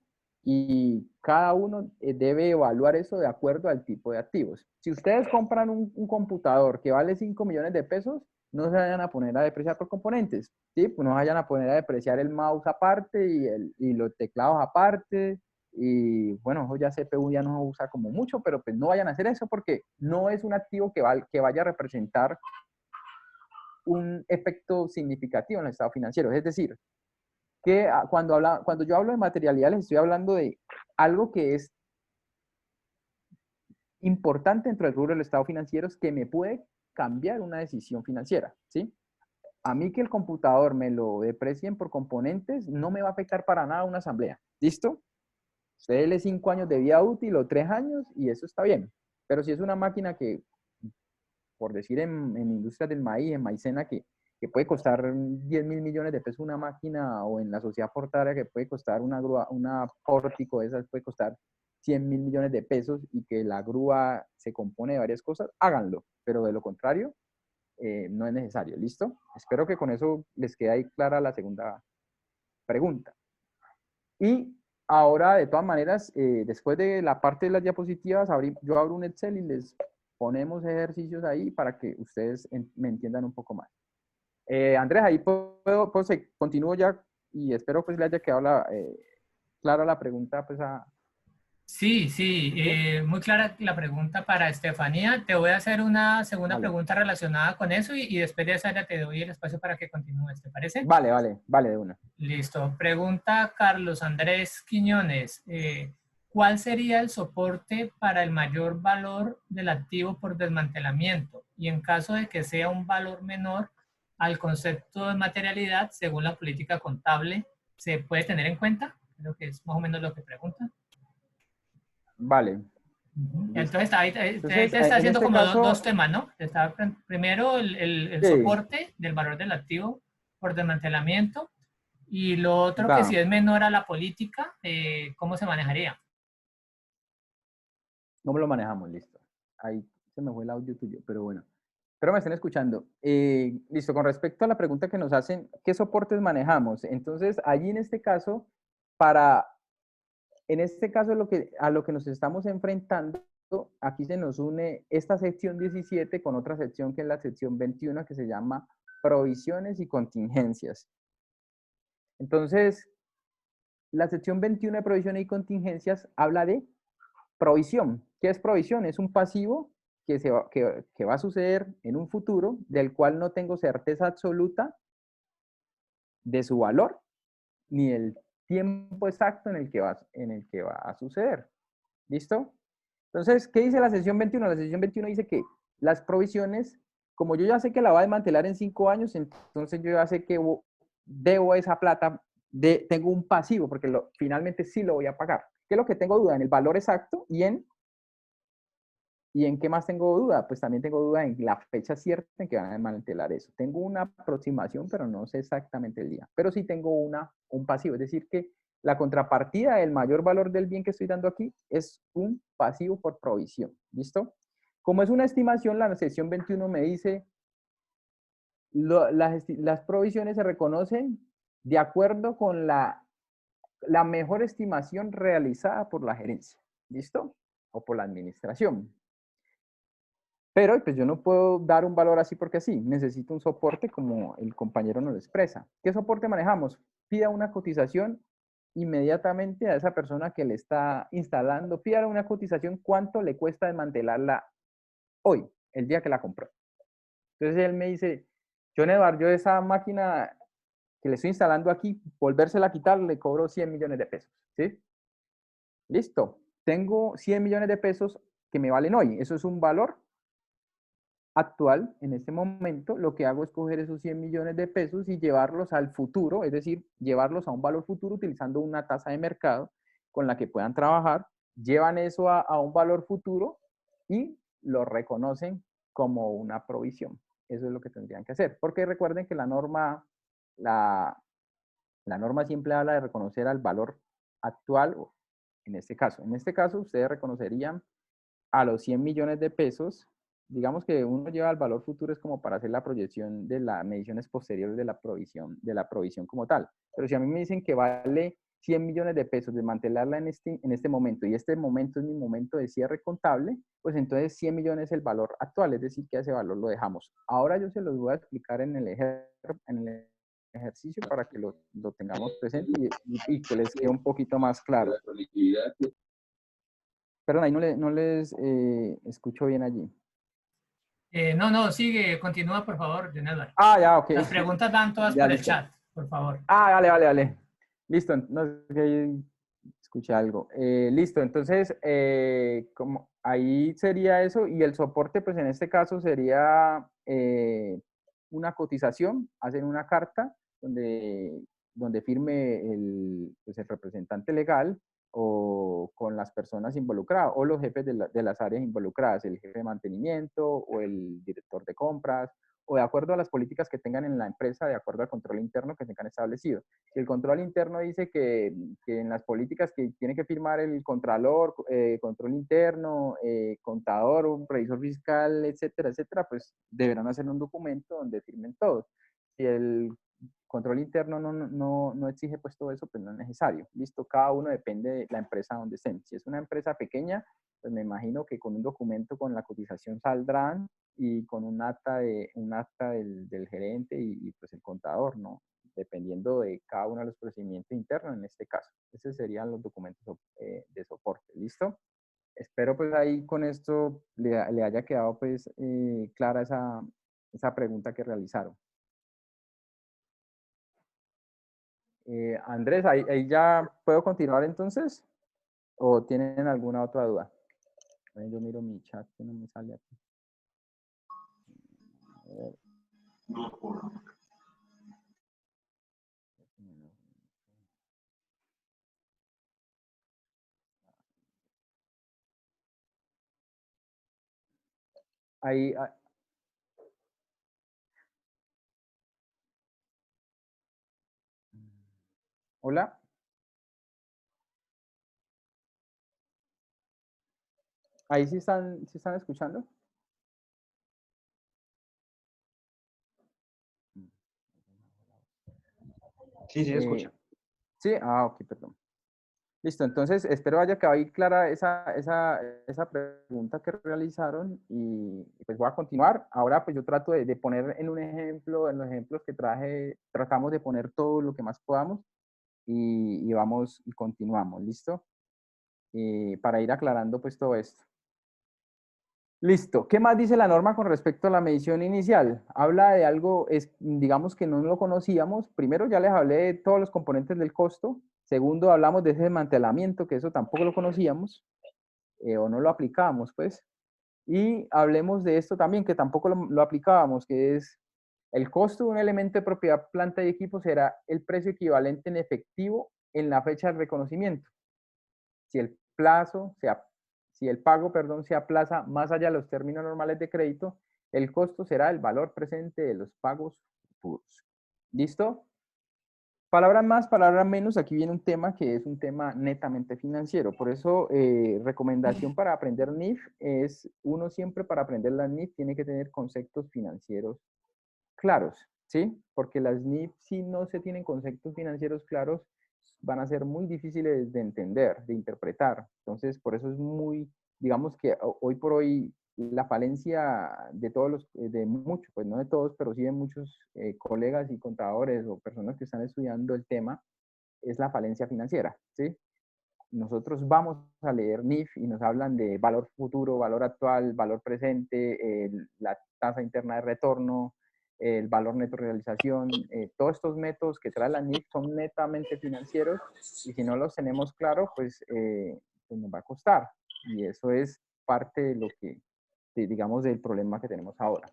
y cada uno debe evaluar eso de acuerdo al tipo de activos. Si ustedes compran un computador que vale 5 millones de pesos, no se vayan a poner a depreciar por componentes, ¿sí? Pues no vayan a poner a depreciar el mouse aparte y los teclados aparte. Y bueno, ya CPU ya no se usa como mucho, pero pues no vayan a hacer eso porque no es un activo que vaya a representar un efecto significativo en el estado financiero. Es decir, que cuando yo hablo de materialidad, les estoy hablando de algo que es importante dentro del rubro del estado financiero, es que me puede cambiar una decisión financiera, ¿sí? A mí que el computador me lo deprecien por componentes no me va a afectar para nada una asamblea. ¿Listo? Usted dele 5 años de vida útil o 3 años y eso está bien. Pero si es una máquina que, por decir en industrias del maíz, en maicena, que puede costar 10.000 millones de pesos una máquina, o en la sociedad portuaria que puede costar una grúa, una pórtico de esas puede costar 100.000 millones de pesos, y que la grúa se compone de varias cosas, háganlo. Pero de lo contrario, no es necesario. ¿Listo? Espero que con eso les quede ahí clara la segunda pregunta. Y ahora, de todas maneras, después de la parte de las diapositivas, yo abro un Excel y les ponemos ejercicios ahí para que ustedes me entiendan un poco más. Andrés, ahí continúo ya, y espero pues le haya quedado clara la pregunta pues Sí, sí, muy clara la pregunta para Estefanía. Te voy a hacer una segunda pregunta relacionada con eso y después de esa ya te doy el espacio para que continúes, ¿te parece? Vale, de una. Listo. Pregunta Carlos Andrés Quiñones. ¿Cuál sería el soporte para el mayor valor del activo por desmantelamiento? Y en caso de que sea un valor menor al concepto de materialidad, según la política contable, ¿se puede tener en cuenta? Creo que es más o menos lo que pregunta. Vale. Entonces, ahí te está haciendo como dos temas, ¿no? Está primero el soporte del valor del activo por desmantelamiento, y lo otro que si es menor a la política, ¿cómo se manejaría? No me lo manejamos, listo. Ahí se me fue el audio tuyo, pero bueno. Pero me están escuchando. Listo, con respecto a la pregunta que nos hacen, ¿qué soportes manejamos? Entonces, allí en este caso, a lo que nos estamos enfrentando, aquí se nos une esta sección 17 con otra sección que es la sección 21, que se llama provisiones y contingencias. Entonces, la sección 21 de provisiones y contingencias habla de provisión. ¿Qué es provisión? Es un pasivo que va a suceder en un futuro, del cual no tengo certeza absoluta de su valor ni el tiempo exacto en el que va a suceder. ¿Listo? Entonces, ¿qué dice la sección 21? La sección 21 dice que las provisiones, como yo ya sé que la va a desmantelar en 5 años, entonces yo ya sé que debo esa plata, tengo un pasivo, porque finalmente sí lo voy a pagar. ¿Qué es lo que tengo duda? En el valor exacto y en qué más tengo duda. Pues también tengo duda en la fecha cierta en que van a desmantelar eso. Tengo una aproximación, pero no sé exactamente el día. Pero sí tengo un pasivo, es decir que la contrapartida del mayor valor del bien que estoy dando aquí es un pasivo por provisión. ¿Listo? Como es una estimación, la sección 21 me dice las provisiones se reconocen de acuerdo con la mejor estimación realizada por la gerencia. ¿Listo? O por la administración. Pero pues yo no puedo dar un valor así porque sí, necesito un soporte como el compañero nos expresa. ¿Qué soporte manejamos? Pida una cotización inmediatamente a esa persona que le está instalando, pida una cotización cuánto le cuesta desmantelarla hoy, el día que la compró. Entonces él me dice, John Edward, yo esa máquina que le estoy instalando aquí, volvérsela a quitar, le cobro 100 millones de pesos. ¿Sí? Listo. Tengo 100 millones de pesos que me valen hoy. Eso es un valor actual. En este momento lo que hago es coger esos 100 millones de pesos y llevarlos al futuro, es decir, llevarlos a un valor futuro utilizando una tasa de mercado con la que puedan trabajar, llevan eso a un valor futuro y lo reconocen como una provisión. Eso es lo que tendrían que hacer, porque recuerden que la norma siempre habla de reconocer al valor actual. En este caso ustedes reconocerían a los 100 millones de pesos. Digamos que uno lleva el valor futuro es como para hacer la proyección de las mediciones posteriores de la provisión como tal. Pero si a mí me dicen que vale 100 millones de pesos desmantelarla en este momento, y este momento es mi momento de cierre contable, pues entonces 100 millones es el valor actual, es decir, que a ese valor lo dejamos. Ahora yo se los voy a explicar en el ejercicio para que lo tengamos presente y que les quede un poquito más claro. Perdón, ahí no les escucho bien allí. No, sigue, continúa, por favor, John Edward. Ah, ya, ok. Las preguntas van todas Ya, por el listo. chat, por favor. Ah, vale. Listo, no sé que escuché algo. Listo, entonces, como ahí sería eso, y el soporte, pues en este caso sería una cotización, hacen una carta donde firme pues el representante legal o con las personas involucradas o los jefes de las áreas involucradas, el jefe de mantenimiento o el director de compras, o de acuerdo a las políticas que tengan en la empresa, de acuerdo al control interno que tengan establecido. Si el control interno dice que en las políticas que tiene que firmar el contralor, control interno, contador, un revisor fiscal, etcétera, pues deberán hacer un documento donde firmen todos. Si el control interno no exige pues todo eso, pues no es necesario. Listo, cada uno depende de la empresa donde estén. Si es una empresa pequeña, pues me imagino que con un documento con la cotización saldrán y con un acta, del gerente y pues el contador, ¿no? Dependiendo de cada uno de los procedimientos internos en este caso. Esos serían los documentos de soporte. ¿Listo? Espero pues ahí con esto le haya quedado pues clara esa pregunta que realizaron. Andrés, ahí ya puedo continuar entonces, o tienen alguna otra duda. Yo miro mi chat que no me sale aquí. A ver. Ahí, hola. Ahí sí están escuchando. Sí, sí, escucha. Sí, ok, perdón. Listo, entonces espero haya quedado ahí clara esa pregunta que realizaron y pues voy a continuar. Ahora pues yo trato de poner en un ejemplo, en los ejemplos que traje, tratamos de poner todo lo que más podamos y vamos y continuamos, ¿listo? Para ir aclarando pues todo esto. Listo. ¿Qué más dice la norma con respecto a la medición inicial? Habla de algo, digamos que no lo conocíamos. Primero ya les hablé de todos los componentes del costo. Segundo, hablamos de ese desmantelamiento, que eso tampoco lo conocíamos o no lo aplicábamos, pues. Y hablemos de esto también, que tampoco lo aplicábamos, que es el costo de un elemento de propiedad, planta y equipo será el precio equivalente en efectivo en la fecha de reconocimiento. Si el plazo si el pago, perdón, se aplaza más allá de los términos normales de crédito, el costo será el valor presente de los pagos futuros. ¿Listo? Palabras más, palabras menos, aquí viene un tema que es un tema netamente financiero. Por eso, recomendación para aprender NIF es, uno siempre para aprender las NIF tiene que tener conceptos financieros claros, ¿sí? Porque las NIF, si no se tienen conceptos financieros claros, van a ser muy difíciles de entender, de interpretar. Entonces, por eso es muy, digamos que hoy por hoy la falencia de todos de muchos, pues no de todos, pero sí de muchos colegas y contadores o personas que están estudiando el tema, es la falencia financiera, ¿sí? Nosotros vamos a leer NIF y nos hablan de valor futuro, valor actual, valor presente, la tasa interna de retorno, el valor neto de realización. Todos estos métodos que trae la NIF son netamente financieros y si no los tenemos claro, pues nos va a costar. Y eso es parte de lo que, digamos, del problema que tenemos ahora.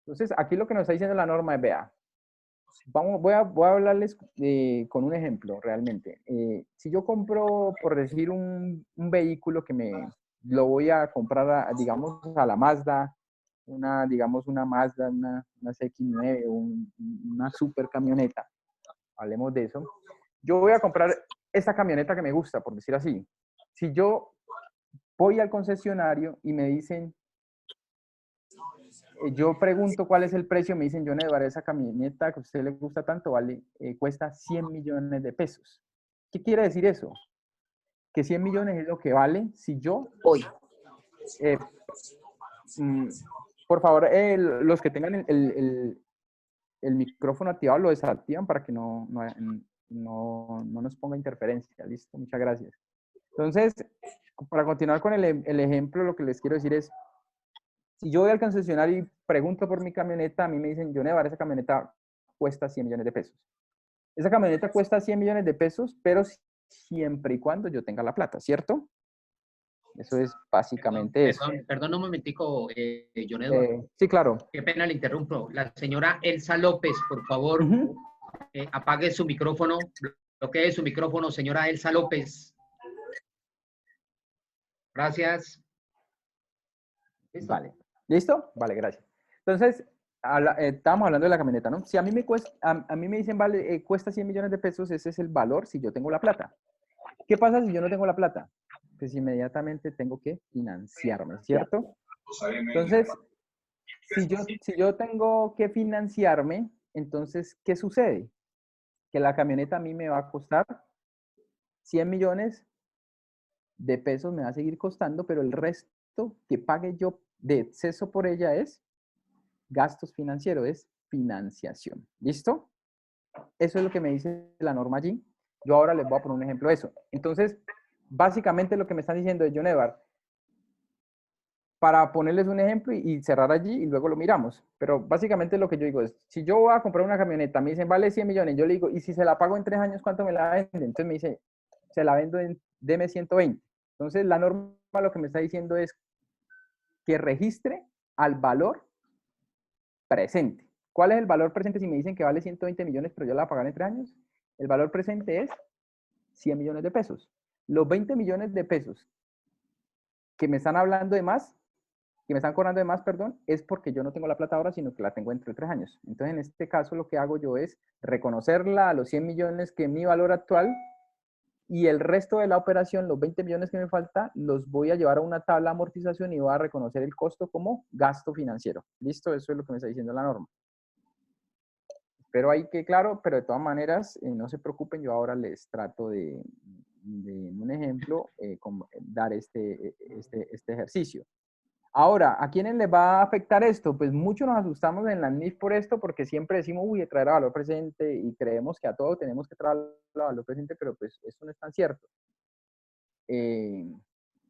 Entonces, aquí lo que nos está diciendo la norma es, vea, voy a hablarles con un ejemplo realmente. Si yo compro, por decir, un vehículo lo voy a comprar, digamos, a la Mazda, digamos, una Mazda, una CX-9, una super camioneta, hablemos de eso. Yo voy a comprar esta camioneta que me gusta, por decir así. Si yo voy al concesionario y me dicen, yo pregunto cuál es el precio, me dicen, John Edward, esa camioneta que a usted le gusta tanto, cuesta 100 millones de pesos. ¿Qué quiere decir eso? Que 100 millones es lo que vale si yo hoy. Por favor, los que tengan el micrófono activado lo desactivan para que no nos ponga interferencia. Listo, muchas gracias. Entonces, para continuar con el ejemplo, lo que les quiero decir es, Si yo voy al concesionario y pregunto por mi camioneta, a mí me dicen, Yonevar, esa camioneta cuesta 100 millones de pesos. Esa camioneta cuesta 100 millones de pesos, pero siempre y cuando yo tenga la plata, ¿cierto? Eso es básicamente eso. Perdón un momentico, John Edward. Sí, claro. Qué pena le interrumpo. La señora Elsa López, por favor, apague su micrófono, bloquee su micrófono, señora Elsa López. Gracias. ¿Listo? Vale. ¿Listo? Vale, gracias. Entonces, estábamos hablando de la camioneta, ¿no? Si a mí me cuesta, a mí me dicen, vale, cuesta 100 millones de pesos, ese es el valor si yo tengo la plata. ¿Qué pasa si yo no tengo la plata? Pues inmediatamente tengo que financiarme, ¿cierto? Entonces, si yo tengo que financiarme, entonces, ¿qué sucede? Que la camioneta a mí me va a costar 100 millones de pesos, me va a seguir costando, pero el resto que pague yo de exceso por ella es gastos financieros, es financiación. ¿Listo? Eso es lo que me dice la norma allí. Yo ahora les voy a poner un ejemplo de eso. Entonces, básicamente lo que me están diciendo es, Yonevar, para ponerles un ejemplo y cerrar allí y luego lo miramos. Pero básicamente lo que yo digo es, si yo voy a comprar una camioneta, me dicen, vale 100 millones, yo le digo, y si se la pago en 3 años, ¿cuánto me la venden? Entonces me dice, se la vendo en, deme 120. Entonces la norma lo que me está diciendo es que registre al valor presente. ¿Cuál es el valor presente si me dicen que vale 120 millones, pero yo la voy a pagar en 3 años? El valor presente es 100 millones de pesos. Los 20 millones de pesos que me están hablando de más, que me están cobrando de más, perdón, es porque yo no tengo la plata ahora, sino que la tengo entre 3 años. Entonces, en este caso, lo que hago yo es reconocerla a los 100 millones que es mi valor actual y el resto de la operación, los 20 millones que me falta, los voy a llevar a una tabla de amortización y voy a reconocer el costo como gasto financiero. ¿Listo? Eso es lo que me está diciendo la norma. Espero ahí que claro, pero de todas maneras, no se preocupen, yo ahora les trato de un ejemplo, dar este ejercicio. Ahora, ¿a quiénes les va a afectar esto? Pues muchos nos asustamos en la NIF por esto, porque siempre decimos, uy, traer a valor presente, y creemos que a todo tenemos que traer a valor presente, pero pues eso no es tan cierto.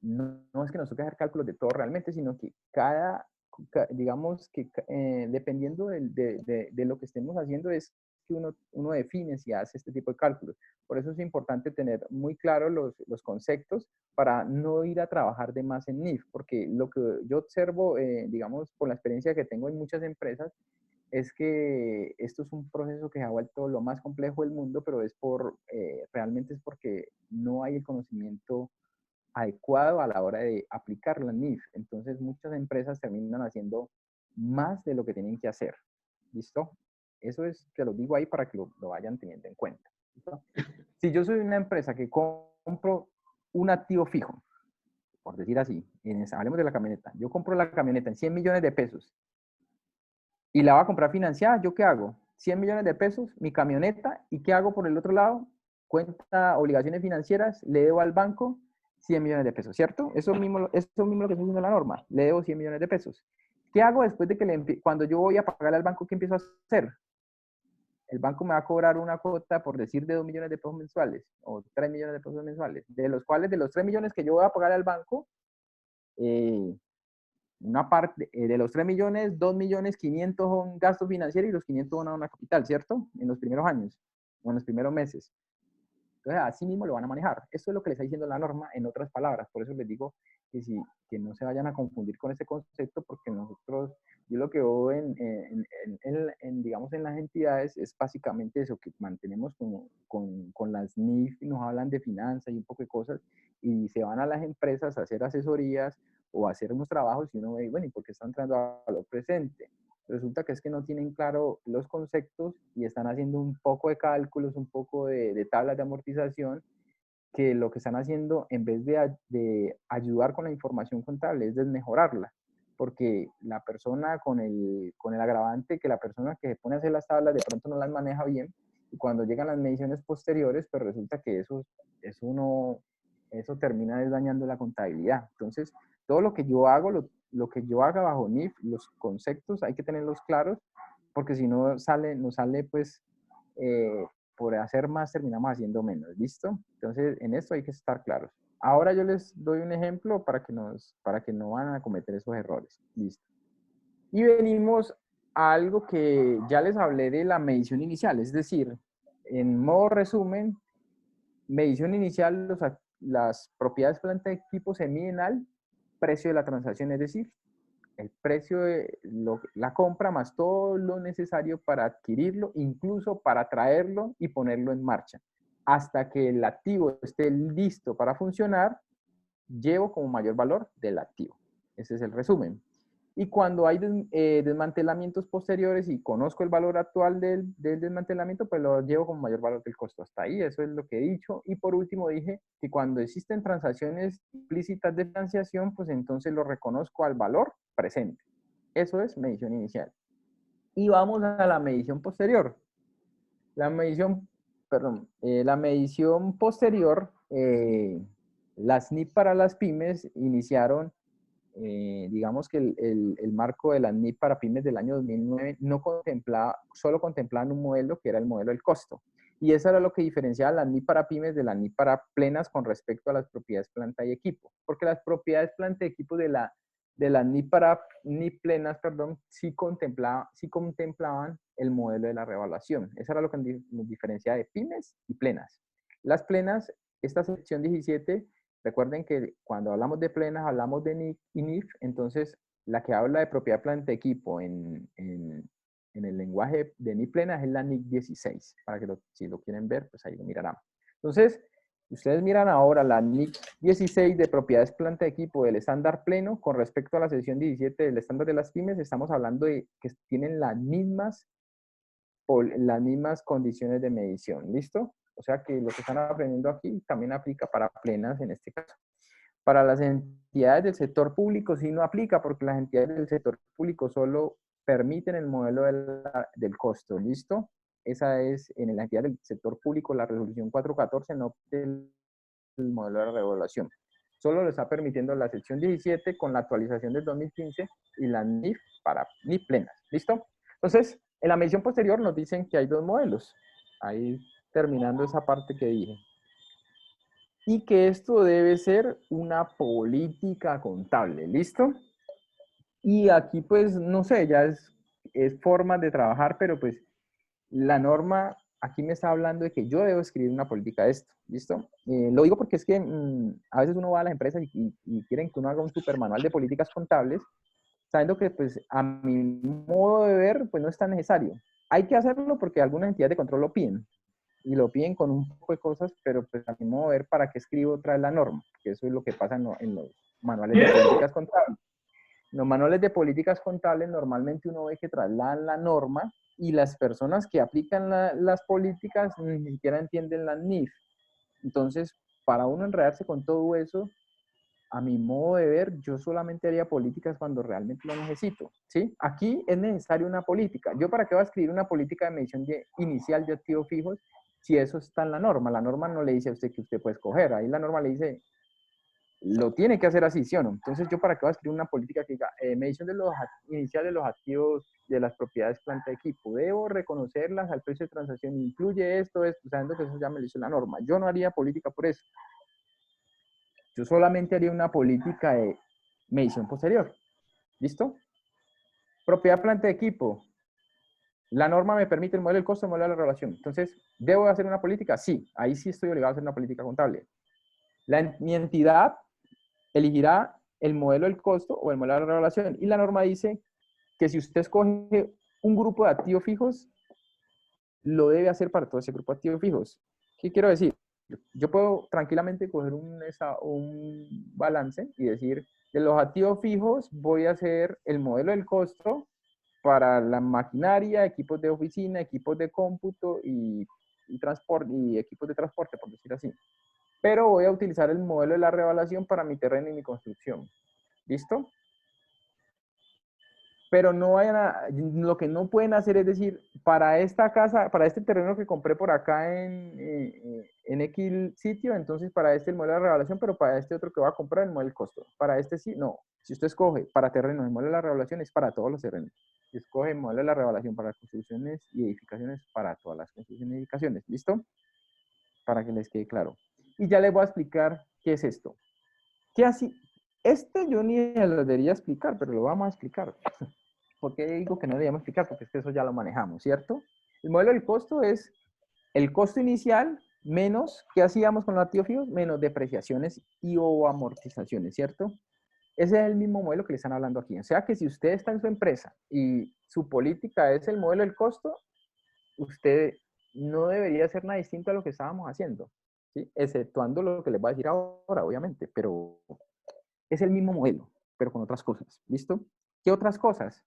No es que nos toque hacer cálculos de todo realmente, sino que digamos que dependiendo de lo que estemos haciendo es que uno define si hace este tipo de cálculos. Por eso es importante tener muy claros los conceptos para no ir a trabajar de más en NIF, porque lo que yo observo, digamos, por la experiencia que tengo en muchas empresas, es que esto es un proceso que se ha vuelto lo más complejo del mundo, pero realmente es porque no hay el conocimiento adecuado a la hora de aplicar la NIF. Entonces, muchas empresas terminan haciendo más de lo que tienen que hacer. ¿Listo? Eso es, te lo digo ahí para que lo vayan teniendo en cuenta. ¿Listo? Si yo soy una empresa que compro un activo fijo, por decir así, hablemos de la camioneta, yo compro la camioneta en 100 millones de pesos y la voy a comprar financiada, ¿yo qué hago? 100 millones de pesos, mi camioneta, ¿y qué hago por el otro lado? Cuenta obligaciones financieras, le debo al banco 100 millones de pesos, ¿cierto? Eso mismo lo que está diciendo la norma, le debo 100 millones de pesos. ¿Qué hago después de que cuando yo voy a pagarle al banco, qué empiezo a hacer? El banco me va a cobrar una cuota, por decir, de 2 millones de pesos mensuales o 3 millones de pesos mensuales, de los cuales, de los 3 millones que yo voy a pagar al banco, una parte de los 3 millones, 2 millones 500 son gastos financieros y los 500 van a una capital, ¿cierto? En los primeros años o en los primeros meses. Entonces, así mismo lo van a manejar. Esto es lo que les está diciendo la norma en otras palabras. Por eso les digo que no se vayan a confundir con ese concepto, porque nosotros, yo lo que veo digamos, en las entidades es básicamente eso, que mantenemos con las NIF, nos hablan de finanzas y un poco de cosas, y se van a las empresas a hacer asesorías o a hacer unos trabajos y uno ve, bueno, ¿y por qué están entrando a lo presente? Resulta que es que no tienen claro los conceptos y están haciendo un poco de cálculos, un poco de tablas de amortización, que lo que están haciendo, en vez de ayudar con la información contable, es desmejorarla. Porque la persona con el agravante que la persona que se pone a hacer las tablas de pronto no las maneja bien, y cuando llegan las mediciones posteriores, pues resulta que eso termina dañando la contabilidad. Entonces, todo lo que yo hago, lo que yo haga bajo NIF, los conceptos hay que tenerlos claros, porque si no nos sale pues, por hacer más terminamos haciendo menos, ¿listo? Entonces, en esto hay que estar claros. Ahora yo les doy un ejemplo para que no van a cometer esos errores, ¿listo? Y venimos a algo que ya les hablé de la medición inicial, es decir, en modo resumen, medición inicial, las propiedades planta de equipo se miden al precio de la transacción, es decir, el precio de la compra más todo lo necesario para adquirirlo, incluso para traerlo y ponerlo en marcha. Hasta que el activo esté listo para funcionar, llevo como mayor valor del activo. Ese es el resumen. Y cuando hay desmantelamientos posteriores y conozco el valor actual del desmantelamiento, pues lo llevo como mayor valor del costo. Hasta ahí, eso es lo que he dicho. Y por último dije que cuando existen transacciones implícitas de financiación, pues entonces lo reconozco al valor presente. Eso es medición inicial. Y vamos a la medición posterior. La medición posterior, las NIP para las pymes iniciaron, digamos que el marco de las NIP para pymes del año 2009 no contemplaba, solo contemplaban un modelo que era el modelo del costo. Y eso era lo que diferenciaba las NIP para pymes de las NIP para plenas con respecto a las propiedades planta y equipo. Porque las propiedades planta y equipo de las NIP plenas, perdón, sí contemplaban el modelo de la revaluación. Eso era lo que nos diferenciaba de pymes y plenas. Las plenas, esta sección 17, recuerden que cuando hablamos de plenas hablamos de NIC y NIF, entonces la que habla de propiedad planta equipo en el lenguaje de NIF plenas es la NIC 16, para que si lo quieren ver, pues ahí lo mirarán. Entonces, ustedes miran ahora la NIC 16 de propiedades planta equipo del estándar pleno con respecto a la sección 17 del estándar de las pymes, estamos hablando de que tienen las mismas condiciones de medición, ¿listo? O sea que lo que están aprendiendo aquí también aplica para plenas en este caso. Para las entidades del sector público sí no aplica porque las entidades del sector público solo permiten el modelo del costo, ¿listo? Esa es en la entidad del sector público la resolución 414, no del modelo de revaluación. Solo lo está permitiendo la sección 17 con la actualización del 2015 y la NIF para NIF plenas, ¿listo? Entonces, en la medición posterior nos dicen que hay dos modelos. Ahí terminando esa parte que dije. Y que esto debe ser una política contable, ¿listo? Y aquí pues, no sé, ya es forma de trabajar, pero pues la norma aquí me está hablando de que yo debo escribir una política de esto, ¿listo? Lo digo porque es que a veces uno va a las empresas y quieren que uno haga un super manual de políticas contables, sabiendo que pues a mi modo de ver pues no es tan necesario. Hay que hacerlo porque algunas entidades de control lo piden y lo piden con un poco de cosas, pero pues a mi modo de ver para qué escribo otra vez la norma, que eso es lo que pasa en los manuales de políticas contables. En los manuales de políticas contables normalmente uno ve que trasladan la norma y las personas que aplican las políticas ni siquiera entienden la NIF. Entonces, para uno enredarse con todo eso, a mi modo de ver, yo solamente haría políticas cuando realmente lo necesito, ¿sí? Aquí es necesaria una política. ¿Yo para qué voy a escribir una política de medición inicial de activos fijos si eso está en la norma? La norma no le dice a usted que usted puede escoger. Ahí la norma le dice, lo tiene que hacer así, ¿sí o no? Entonces, ¿yo para qué voy a escribir una política que diga, medición inicial de los activos de las propiedades planta de equipo? Debo reconocerlas al precio de transacción. Incluye esto, sabiendo que eso ya me lo hizo la norma. Yo no haría política por eso. Yo solamente haría una política de medición posterior. ¿Listo? Propiedad planta de equipo. La norma me permite el modelo del costo, el modelo de la relación. Entonces, ¿debo hacer una política? Sí. Ahí sí estoy obligado a hacer una política contable. Mi entidad elegirá el modelo del costo o el modelo de la relación. Y la norma dice que si usted escoge un grupo de activos fijos, lo debe hacer para todo ese grupo de activos fijos. ¿Qué quiero decir? Yo puedo tranquilamente coger un balance y decir, de los activos fijos voy a hacer el modelo del costo para la maquinaria, equipos de oficina, equipos de cómputo y transporte, y equipos de transporte, por decir así. Pero voy a utilizar el modelo de la revaluación para mi terreno y mi construcción. ¿Listo? Pero no lo que no pueden hacer es decir, para esta casa, para este terreno que compré por acá en X sitio, entonces para este el modelo de la revaluación, pero para este otro que voy a comprar el modelo del costo. Para este sí, no. Si usted escoge para terrenos el modelo de la revaluación es para todos los terrenos. Si escoge el modelo de la revaluación para construcciones y edificaciones, para todas las construcciones y edificaciones. ¿Listo? Para que les quede claro. Y ya les voy a explicar qué es esto. ¿Qué así? Yo ni lo debería explicar, pero lo vamos a explicar. ¿por qué digo que no deberíamos explicar? Porque es que eso ya lo manejamos, ¿cierto? El modelo del costo es el costo inicial menos, ¿qué hacíamos con los activos fijos? Menos depreciaciones y o amortizaciones, ¿cierto? Ese es el mismo modelo que le están hablando aquí. O sea que si usted está en su empresa y su política es el modelo del costo, usted no debería hacer nada distinto a lo que estábamos haciendo, ¿sí? Exceptuando lo que les voy a decir ahora, obviamente, pero es el mismo modelo, pero con otras cosas, ¿listo? ¿Qué otras cosas?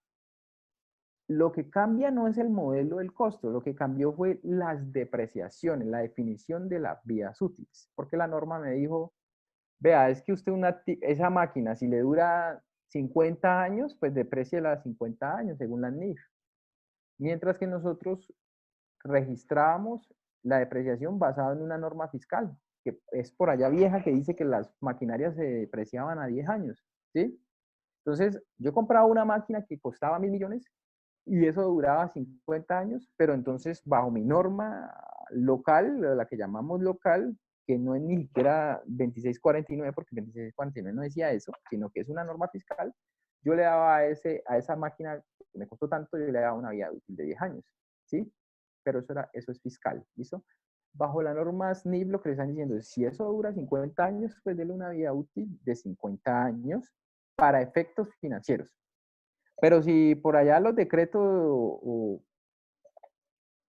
Lo que cambia no es el modelo del costo, lo que cambió fue las depreciaciones, la definición de las vidas útiles, porque la norma me dijo, vea, es que usted esa máquina, si le dura 50 años, pues deprecie 50 años, según la NIF. Mientras que nosotros registrábamos la depreciación basada en una norma fiscal, que es por allá vieja, que dice que las maquinarias se depreciaban a 10 años, ¿sí? Entonces, yo compraba una máquina que costaba 1.000 millones y eso duraba 50 años, pero entonces bajo mi norma local, la que llamamos local, que no es ni siquiera 2649, porque 2649 no decía eso, sino que es una norma fiscal, yo le daba a esa máquina que me costó tanto, yo le daba una vida útil de 10 años, ¿sí? Pero eso es fiscal, ¿listo? Bajo la norma SNIF lo que le están diciendo es, si eso dura 50 años, pues déle una vida útil de 50 años para efectos financieros. Pero si por allá los decretos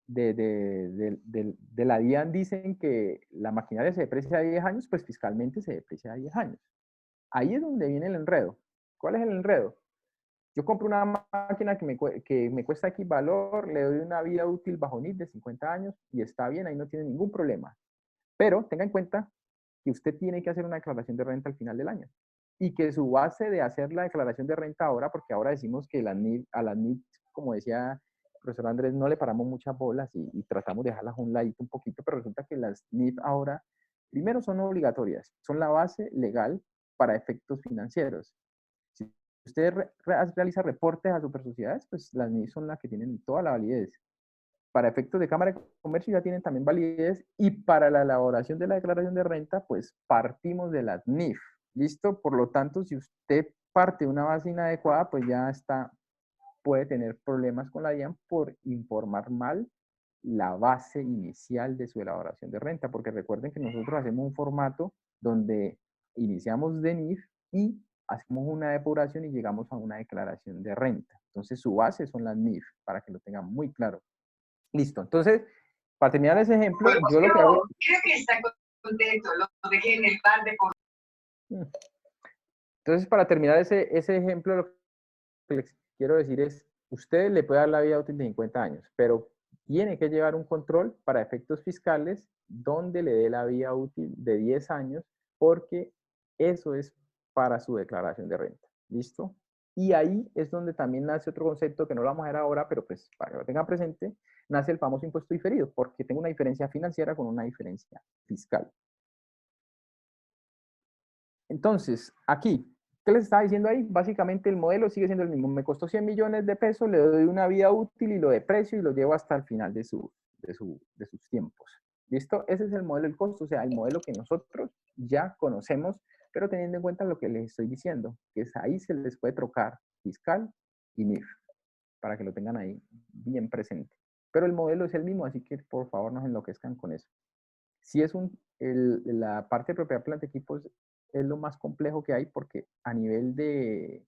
de la DIAN dicen que la maquinaria se deprecia a 10 años, pues fiscalmente se deprecia a 10 años. Ahí es donde viene el enredo. ¿Cuál es el enredo? Yo compro una máquina que me cuesta X valor, le doy una vida útil bajo NIF de 50 años y está bien, ahí no tiene ningún problema. Pero tenga en cuenta que usted tiene que hacer una declaración de renta al final del año y que su base de hacer la declaración de renta ahora, porque ahora decimos que a las NIF, como decía el profesor Andrés, no le paramos muchas bolas y tratamos de dejarlas a un ladito un poquito, pero resulta que las NIF ahora, primero son obligatorias, son la base legal para efectos financieros. Si usted realiza reportes a super sociedades, pues las NIF son las que tienen toda la validez. Para efectos de Cámara de Comercio ya tienen también validez y para la elaboración de la declaración de renta, pues partimos de las NIF. ¿Listo? Por lo tanto, si usted parte de una base inadecuada, pues ya puede tener problemas con la DIAN por informar mal la base inicial de su elaboración de renta, porque recuerden que nosotros hacemos un formato donde iniciamos de NIF y hacemos una depuración y llegamos a una declaración de renta. Entonces, su base son las NIF, para que lo tengan muy claro. Listo. Entonces, para terminar ese ejemplo, pues yo lo que hago... Creo que está contento, lo dejé en el bar de por... Entonces, para terminar ese ejemplo, lo que les quiero decir es, usted le puede dar la vida útil de 50 años, pero tiene que llevar un control para efectos fiscales donde le dé la vida útil de 10 años, porque eso es para su declaración de renta. ¿Listo? Y ahí es donde también nace otro concepto que no lo vamos a ver ahora, pero pues para que lo tengan presente, nace el famoso impuesto diferido, porque tengo una diferencia financiera con una diferencia fiscal. Entonces, aquí, ¿qué les estaba diciendo ahí? Básicamente el modelo sigue siendo el mismo. Me costó 100 millones de pesos, le doy una vida útil y lo deprecio y lo llevo hasta el final de sus tiempos. ¿Listo? Ese es el modelo del costo, o sea, el modelo que nosotros ya conocemos, pero teniendo en cuenta lo que les estoy diciendo, que es ahí se les puede trocar fiscal y NIF, para que lo tengan ahí bien presente. Pero el modelo es el mismo, así que por favor no se enloquezcan con eso. Si es la parte de propiedad, planta, equipos es lo más complejo que hay porque a nivel de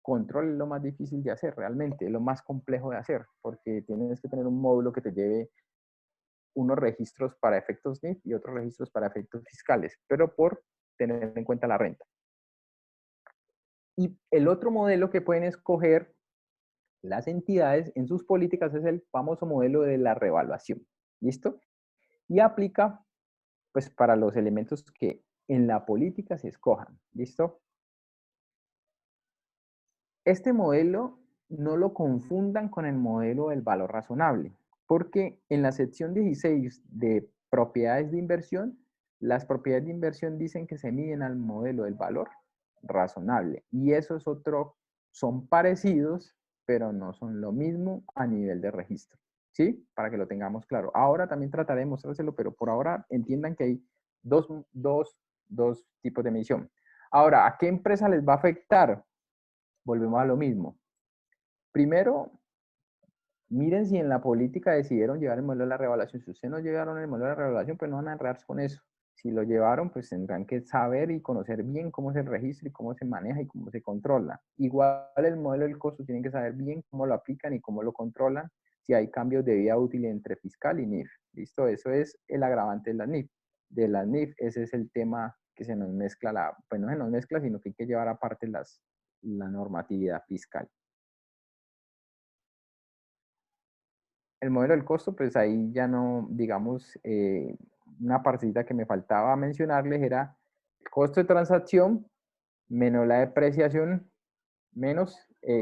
control es lo más difícil de hacer realmente, es lo más complejo de hacer porque tienes que tener un módulo que te lleve unos registros para efectos NIF y otros registros para efectos fiscales, pero por tener en cuenta la renta. Y el otro modelo que pueden escoger las entidades en sus políticas es el famoso modelo de la revaluación. ¿Listo? Y aplica pues para los elementos que en la política se escojan. ¿Listo? Este modelo no lo confundan con el modelo del valor razonable, porque en la sección 16 de propiedades de inversión, las propiedades de inversión dicen que se miden al modelo del valor razonable. Y eso es otro, son parecidos, pero no son lo mismo a nivel de registro. ¿Sí? Para que lo tengamos claro. Ahora también trataré de mostrárselo, pero por ahora entiendan que hay dos tipos de medición. Ahora, ¿a qué empresa les va a afectar? Volvemos a lo mismo. primero, miren si en la política decidieron llevar el modelo de la revaluación. Si ustedes no llevaron el modelo de la revaluación, pues no van a enredarse con eso. Si lo llevaron, pues tendrán que saber y conocer bien cómo se registra y cómo se maneja y cómo se controla. Igual el modelo del costo tienen que saber bien cómo lo aplican y cómo lo controlan, si hay cambios de vida útil entre fiscal y NIF. ¿Listo? Eso es el agravante de la NIF. De la NIF, ese es el tema que se nos mezcla, pues no se nos mezcla, sino que hay que llevar aparte la normatividad fiscal. El modelo del costo, pues ahí ya no, digamos, una partecita que me faltaba mencionarles era el costo de transacción menos la depreciación menos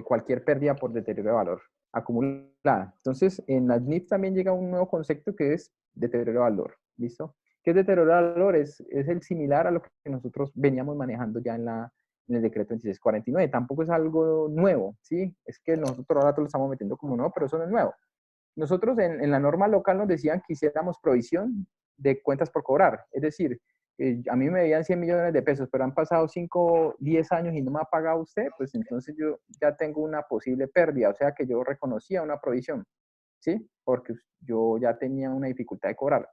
cualquier pérdida por deterioro de valor acumulada. Entonces, en la NIF también llega un nuevo concepto que es deterioro de valor. ¿Listo? ¿Qué es deterioro de valor? Es el similar a lo que nosotros veníamos manejando ya en el decreto 2649. Tampoco es algo nuevo, ¿sí? Es que nosotros ahora lo estamos metiendo como nuevo, pero eso no es nuevo. Nosotros en la norma local nos decían que hiciéramos provisión de cuentas por cobrar. Es decir, a mí me debían 100 millones de pesos, pero han pasado 5, 10 años y no me ha pagado usted, pues entonces yo ya tengo una posible pérdida, o sea que yo reconocía una provisión, ¿sí? Porque yo ya tenía una dificultad de cobrar.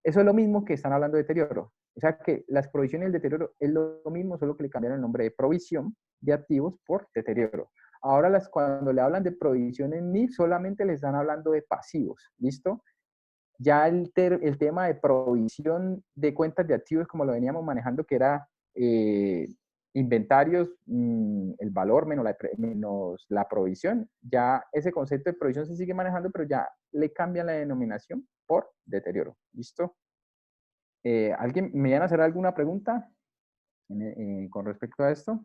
Eso es lo mismo que están hablando de deterioro. O sea que las provisiones y el deterioro es lo mismo, solo que le cambiaron el nombre de provisión de activos por deterioro. Ahora cuando le hablan de provisión en NIF, solamente le están hablando de pasivos, ¿listo? Ya el tema de provisión de cuentas de activos, como lo veníamos manejando, que era inventarios, el valor menos la provisión, ya ese concepto de provisión se sigue manejando, pero ya le cambian la denominación por deterioro. ¿Listo? ¿Alguien me iban a hacer alguna pregunta con respecto a esto?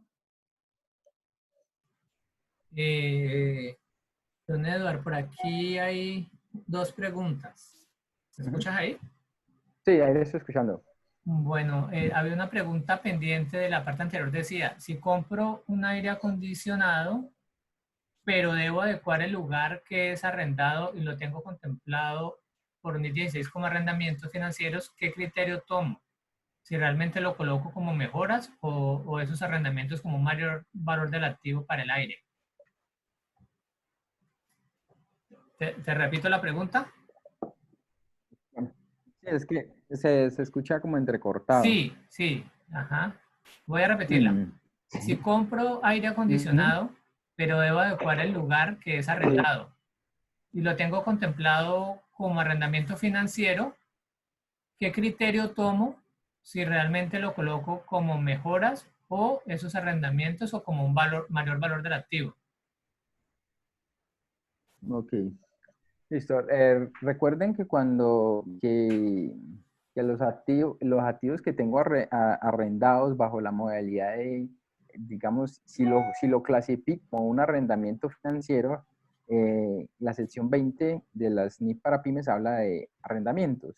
Don Eduardo, por aquí hay 2 preguntas. ¿Me escuchas ahí? Sí, ahí le estoy escuchando. Bueno, había una pregunta pendiente de la parte anterior. Decía, si compro un aire acondicionado, pero debo adecuar el lugar que es arrendado y lo tengo contemplado por 2016 como arrendamientos financieros, ¿qué criterio tomo? Si realmente lo coloco como mejoras o esos arrendamientos como un mayor valor del activo para el aire. ¿Te repito la pregunta? Sí, es que se escucha como entrecortado. Sí, sí, ajá. Voy a repetirla. Si compro aire acondicionado, pero debo adecuar el lugar que es arrendado y lo tengo contemplado como arrendamiento financiero, ¿qué criterio tomo si realmente lo coloco como mejoras o esos arrendamientos o como un mayor valor del activo? Ok. Listo. Recuerden que que los activos que tengo arrendados bajo la modalidad de, digamos, si lo clasifico como un arrendamiento financiero, la sección 20 de las NIF para pymes habla de arrendamientos.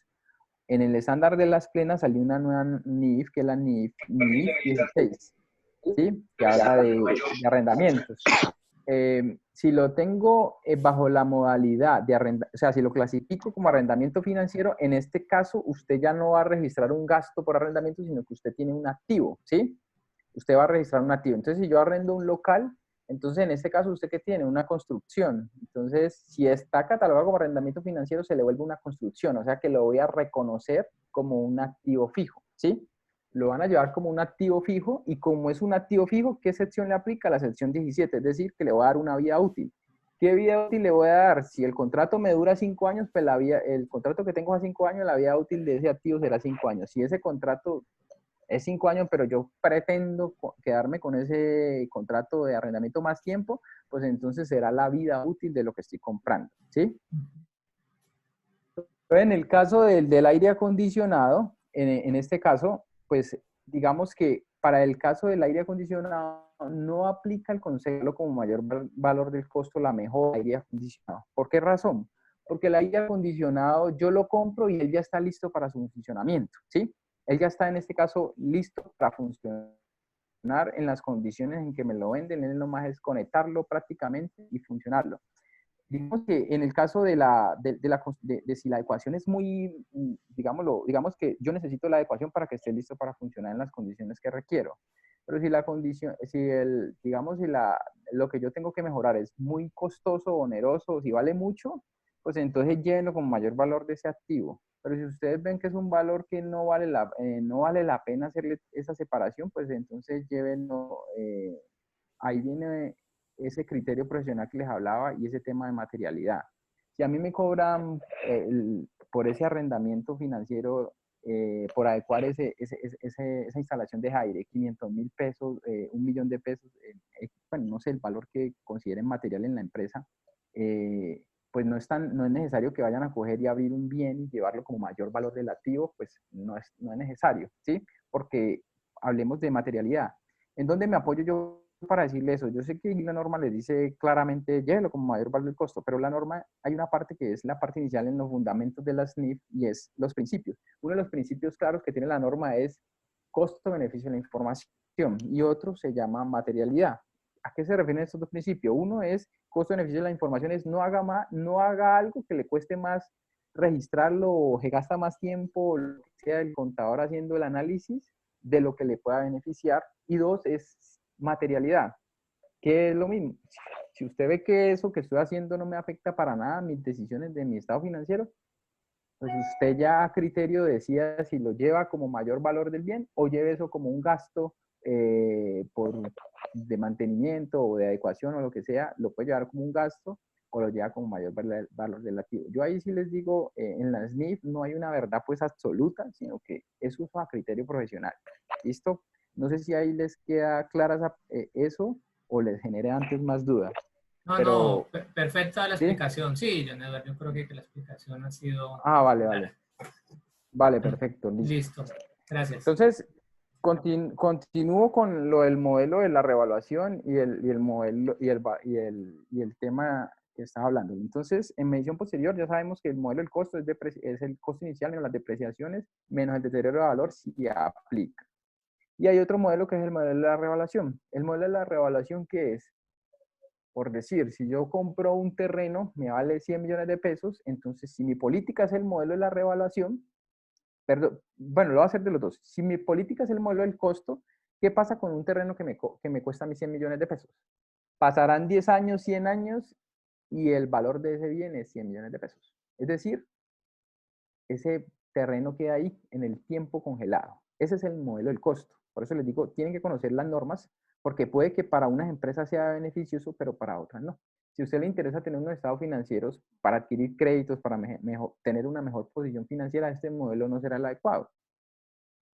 En el estándar de las plenas salió una nueva NIF, que es la NIF 16, ¿sí? Que habla de arrendamientos. Si lo tengo bajo la modalidad de o sea, si lo clasifico como arrendamiento financiero, en este caso usted ya no va a registrar un gasto por arrendamiento, sino que usted tiene un activo, ¿sí? Usted va a registrar un activo. Entonces, si yo arrendo un local, entonces en este caso usted que tiene una construcción. Entonces, si está catalogado como arrendamiento financiero, se le vuelve una construcción, o sea que lo voy a reconocer como un activo fijo, ¿sí? Lo van a llevar como un activo fijo y como es un activo fijo, ¿qué sección le aplica? La sección 17, es decir, que le voy a dar una vida útil. ¿Qué vida útil le voy a dar? Si el contrato me dura 5 años, pues el contrato que tengo a 5 años, la vida útil de ese activo será 5 años. Si ese contrato es 5 años, pero yo pretendo quedarme con ese contrato de arrendamiento más tiempo, pues entonces será la vida útil de lo que estoy comprando, ¿sí? En el caso del aire acondicionado, en este caso, pues digamos que para el caso del aire acondicionado no aplica el concepto como mayor valor del costo la mejor aire acondicionado. ¿Por qué razón? Porque el aire acondicionado yo lo compro y él ya está listo para su funcionamiento, ¿sí? Él ya está en este caso listo para funcionar en las condiciones en que me lo venden, él nomás es conectarlo prácticamente y funcionarlo. Digamos que en el caso de si la adecuación es muy, digamos que yo necesito la adecuación para que esté listo para funcionar en las condiciones que requiero. Pero si la condición, si el, digamos, si lo que yo tengo que mejorar es muy costoso, oneroso, si vale mucho, pues entonces llévenlo con mayor valor de ese activo. Pero si ustedes ven que es un valor que no vale la pena hacerle esa separación, pues entonces llévenlo, ahí viene ese criterio profesional que les hablaba y ese tema de materialidad. Si a mí me cobran por ese arrendamiento financiero, por adecuar esa instalación de aire, 500.000 pesos, 1.000.000 de pesos, bueno, no sé, el valor que consideren material en la empresa, pues no es necesario que vayan a coger y abrir un bien y llevarlo como mayor valor del activo, pues no es necesario, ¿sí? Porque hablemos de materialidad. ¿En dónde me apoyo yo para decirle eso? Yo sé que la norma le dice claramente, llévelo como mayor valor del costo, pero la norma, hay una parte que es la parte inicial en los fundamentos de la SNIF y es los principios. Uno de los principios claros que tiene la norma es costo-beneficio de la información y otro se llama materialidad. ¿A qué se refieren estos dos principios? Uno es costo-beneficio de la información, es no haga algo que le cueste más registrarlo o que gasta más tiempo, o lo que sea el contador haciendo el análisis de lo que le pueda beneficiar. Y dos es materialidad, que es lo mismo. Si usted ve que eso que estoy haciendo no me afecta para nada mis decisiones de mi estado financiero, pues usted ya a criterio decida si lo lleva como mayor valor del bien o lleve eso como un gasto de mantenimiento o de adecuación o lo que sea, lo puede llevar como un gasto o lo lleva como mayor valor del activo. Yo ahí sí les digo, en la SNIF no hay una verdad pues absoluta, sino que es uso a criterio profesional. ¿Listo? No sé si ahí les queda clara eso o les genera antes más dudas. No, Pero, no, perfecta la ¿sí? explicación. Sí, yo creo que la explicación ha sido Vale, clara. vale. Vale, perfecto, listo. Listo, gracias. Entonces, continúo con lo del modelo de la revaluación y el modelo y el tema que estaba hablando. Entonces, en medición posterior ya sabemos que el modelo del costo es el costo inicial menos las depreciaciones menos el deterioro de valor si aplica. Y hay otro modelo que es el modelo de la revaluación. El modelo de la revaluación, ¿qué es? Por decir, si yo compro un terreno, me vale 100 millones de pesos, entonces si mi política es el modelo de la revaluación, perdón, bueno, lo voy a hacer de los dos. Si mi política es el modelo del costo, ¿qué pasa con un terreno que me cuesta a mí 100 millones de pesos? Pasarán 10 años, 100 años y el valor de ese bien es 100 millones de pesos. Es decir, ese terreno queda ahí en el tiempo congelado. Ese es el modelo del costo. Por eso les digo, tienen que conocer las normas porque puede que para unas empresas sea beneficioso, pero para otras no. Si a usted le interesa tener unos estados financieros para adquirir créditos, para tener una mejor posición financiera, este modelo no será el adecuado.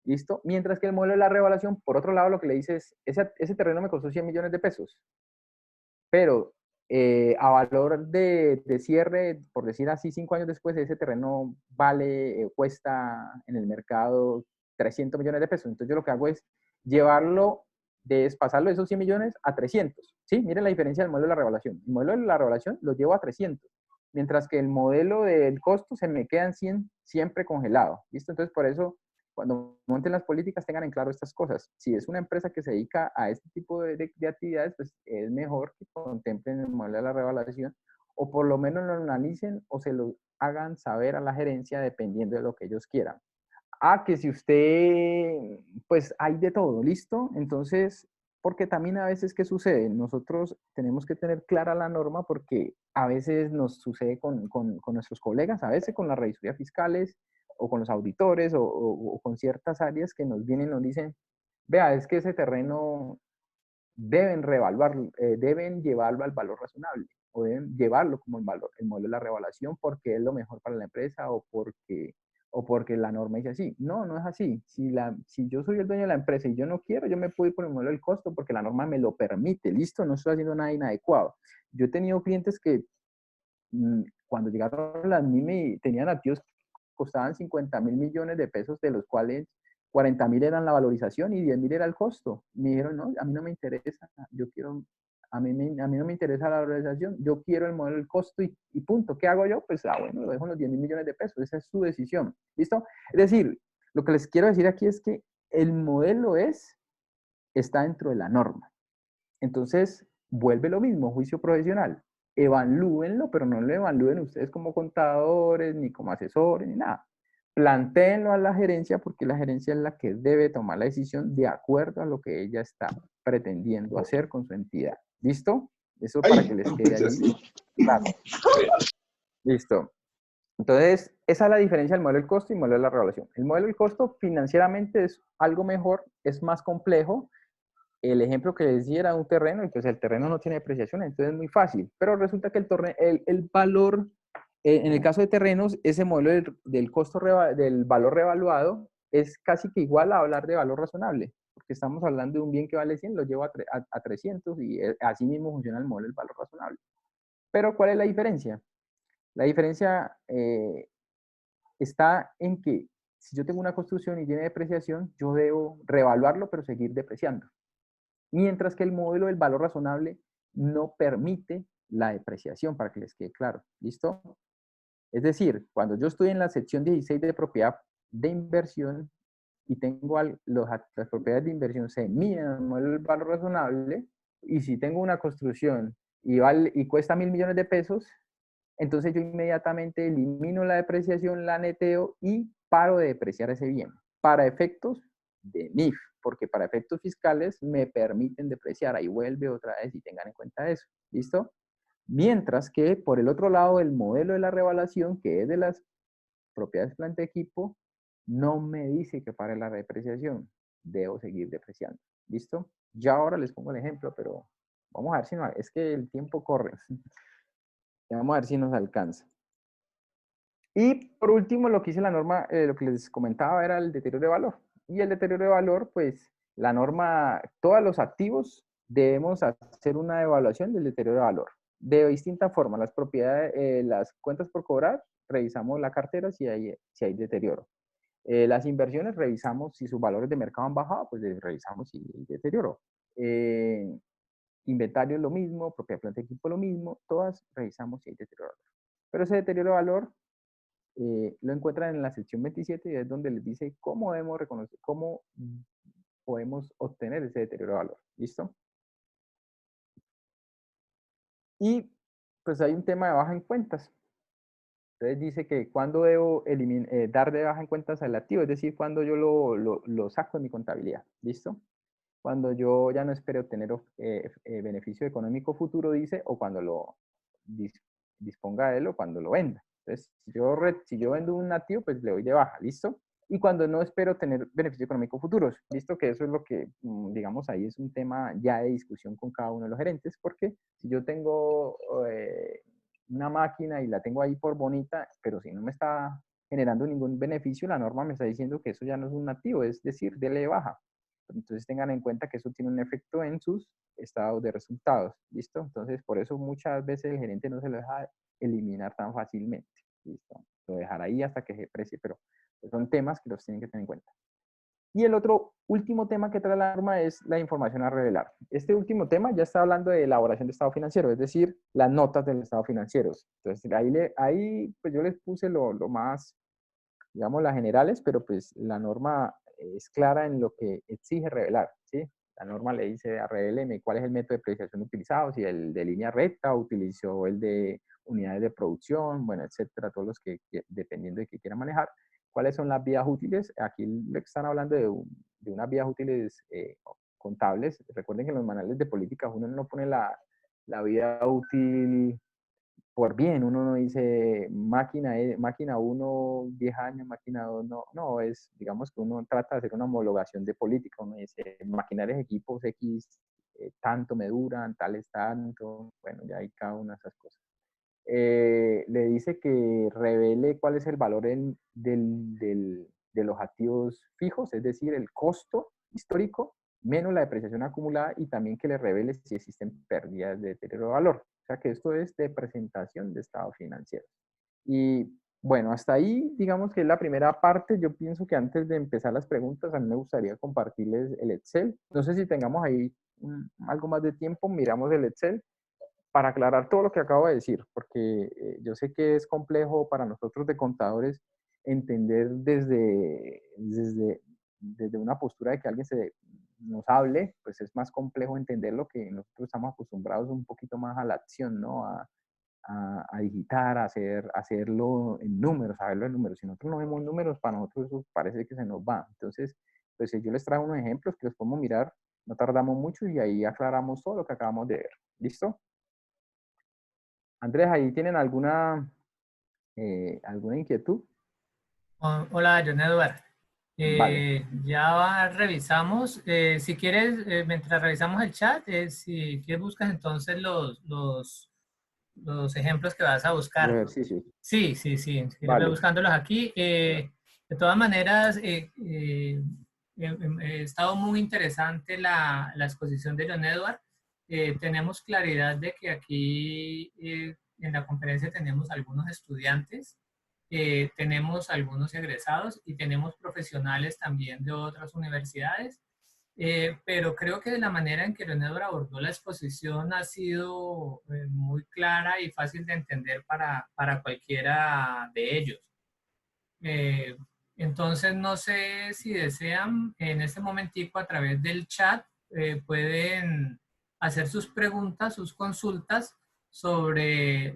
¿Listo? Mientras que el modelo de la revaluación, por otro lado, lo que le dice es, ese terreno me costó 100 millones de pesos, pero a valor de cierre, por decir así, 5 años después, ese terreno vale, cuesta en el mercado 300 millones de pesos. Entonces yo lo que hago es llevarlo, pasarlo de esos 100 millones a 300. ¿Sí? Miren la diferencia del modelo de la revaluación. El modelo de la revaluación lo llevo a 300, mientras que el modelo del costo se me queda en 100 siempre congelado. ¿Listo? Entonces por eso, cuando monten las políticas, tengan en claro estas cosas. Si es una empresa que se dedica a este tipo de actividades, pues es mejor que contemplen el modelo de la revaluación o por lo menos lo analicen o se lo hagan saber a la gerencia dependiendo de lo que ellos quieran. Que si usted, pues hay de todo, ¿listo? Entonces, porque también a veces, ¿qué sucede? Nosotros tenemos que tener clara la norma porque a veces nos sucede con nuestros colegas, a veces con las revisorías fiscales o con los auditores o con ciertas áreas que nos vienen y nos dicen, vea, es que ese terreno deben revaluarlo, deben llevarlo al valor razonable o deben llevarlo como el modelo de la revaluación porque es lo mejor para la empresa o porque la norma dice así. No, no es así. Si yo soy el dueño de la empresa y yo no quiero, yo me puedo ir por el modelo del costo porque la norma me lo permite. Listo, no estoy haciendo nada inadecuado. Yo he tenido clientes que cuando llegaron las MIME tenían activos que costaban 50.000 millones de pesos, de los cuales 40.000 eran la valorización y 10.000 era el costo. Me dijeron, no, a mí no me interesa, a mí no me interesa la valorización, yo quiero el modelo del costo y punto. ¿Qué hago yo? Pues, bueno, lo dejo en los 10.000 millones de pesos, esa es su decisión. ¿Listo? Es decir, lo que les quiero decir aquí es que el modelo está dentro de la norma. Entonces, vuelve lo mismo, juicio profesional. Evalúenlo, pero no lo evalúen ustedes como contadores, ni como asesores, ni nada. plantéenlo a la gerencia porque la gerencia es la que debe tomar la decisión de acuerdo a lo que ella está pretendiendo hacer con su entidad. ¿Listo? Eso para que les quede allí claro. Listo. Entonces, esa es la diferencia del modelo del costo y el modelo de la revaluación. El modelo del costo financieramente es algo mejor, es más complejo. El ejemplo que les di era un terreno, y pues el terreno no tiene depreciación, entonces es muy fácil. Pero resulta que el valor, en el caso de terrenos, ese modelo del costo del valor revaluado es casi que igual a hablar de valor razonable, porque estamos hablando de un bien que vale 100, lo llevo a 300 y así mismo funciona el modelo del valor razonable. Pero ¿cuál es la diferencia? La diferencia está en que si yo tengo una construcción y tiene depreciación, yo debo reevaluarlo, pero seguir depreciando. Mientras que el modelo del valor razonable no permite la depreciación, para que les quede claro. ¿Listo? Es decir, cuando yo estoy en la sección 16 de propiedad de inversión y tengo las propiedades de inversión se miden al modelo del valor razonable, y si tengo una construcción y cuesta 1.000 millones de pesos, entonces yo inmediatamente elimino la depreciación, la neteo y paro de depreciar ese bien para efectos de NIF, porque para efectos fiscales me permiten depreciar. Ahí vuelve otra vez y tengan en cuenta eso. ¿Listo? Mientras que por el otro lado, el modelo de la revaluación, que es de las propiedades planta equipo, no me dice que pare la depreciación. Debo seguir depreciando. ¿Listo? Ya ahora les pongo el ejemplo, pero vamos a ver si no, es que el tiempo corre. Vamos a ver si nos alcanza. Y por último, lo que hice la norma, lo que les comentaba era el deterioro de valor. Y el deterioro de valor, pues la norma, todos los activos debemos hacer una evaluación del deterioro de valor. De distinta forma, las propiedades, las cuentas por cobrar, revisamos la cartera si hay deterioro. Las inversiones, revisamos si sus valores de mercado han bajado, pues revisamos si hay deterioro. Inventario es lo mismo, propiedad planta de equipo lo mismo, todas revisamos si hay deterioro de valor. Pero ese deterioro de valor lo encuentran en la sección 27 y es donde les dice cómo debemos reconocer, cómo podemos obtener ese deterioro de valor. ¿Listo? Y pues hay un tema de baja en cuentas. Entonces dice que cuando debo dar de baja en cuentas al activo, es decir, cuando yo lo saco de mi contabilidad. ¿Listo? Cuando yo ya no espero obtener beneficio económico futuro, dice, o cuando lo disponga de él o cuando lo venda. Entonces, si yo vendo un activo, pues le doy de baja, ¿listo? Y cuando no espero tener beneficio económico futuros, ¿listo? Que eso es lo que, digamos, ahí es un tema ya de discusión con cada uno de los gerentes, porque si yo tengo una máquina y la tengo ahí por bonita, pero si no me está generando ningún beneficio, la norma me está diciendo que eso ya no es un activo, es decir, dele de baja. Entonces tengan en cuenta que eso tiene un efecto en sus estados de resultados, ¿listo? Entonces por eso muchas veces el gerente no se lo deja eliminar tan fácilmente, ¿listo? Lo dejará ahí hasta que se precie, pero son temas que los tienen que tener en cuenta. Y el otro último tema que trae la norma es la información a revelar. Este último tema ya está hablando de elaboración de estado financiero, es decir, las notas del estado financiero. Entonces ahí pues yo les puse lo más, digamos, las generales, pero pues la norma es clara en lo que exige revelar, ¿sí? La norma le dice a revéleme cuál es el método de preciación utilizado, si el de línea recta, utilizó el de unidades de producción, bueno, etcétera, todos los que dependiendo de qué quieran manejar. ¿Cuáles son las vías útiles? Aquí le están hablando de unas vías útiles contables. Recuerden que en los manuales de políticas uno no pone la vía útil por bien, uno no dice máquina 1, 10 años, máquina 2, no, es, digamos que uno trata de hacer una homologación de política, uno dice maquinarias, equipos X, tanto me duran, tales tanto, bueno, ya hay cada una de esas cosas. Le dice que revele cuál es el valor de los activos fijos, es decir, el costo histórico, menos la depreciación acumulada, y también que le revele si existen pérdidas de deterioro de valor. O sea que esto es de presentación de estado financiero. Y bueno, hasta ahí digamos que es la primera parte. Yo pienso que antes de empezar las preguntas, a mí me gustaría compartirles el Excel. No sé si tengamos ahí algo más de tiempo, miramos el Excel para aclarar todo lo que acabo de decir, porque yo sé que es complejo para nosotros de contadores entender desde una postura de que alguien nos hable, pues es más complejo entender lo que nosotros estamos acostumbrados un poquito más a la acción, ¿no? A a digitar, a hacerlo en números, a verlo en números. Si nosotros no vemos números, para nosotros eso parece que se nos va. Entonces, pues yo les traigo unos ejemplos que los podemos mirar, no tardamos mucho y ahí aclaramos todo lo que acabamos de ver. ¿Listo? Andrés, ¿ahí tienen alguna inquietud? Hola, John Edward. Vale. Ya revisamos. Si quieres, mientras revisamos el chat, si quieres buscas entonces los ejemplos que vas a Los buscar. ejercicios. Sí, sí, sí. Si quieres, voy Vale. buscándolos aquí. De todas maneras, ha estado muy interesante la exposición de John Edward. Tenemos claridad de que aquí en la conferencia tenemos algunos estudiantes, tenemos algunos egresados y tenemos profesionales también de otras universidades. Pero creo que de la manera en que Leonardo abordó la exposición ha sido muy clara y fácil de entender para cualquiera de ellos. Entonces, no sé si desean en este momentico a través del chat, pueden hacer sus preguntas, sus consultas sobre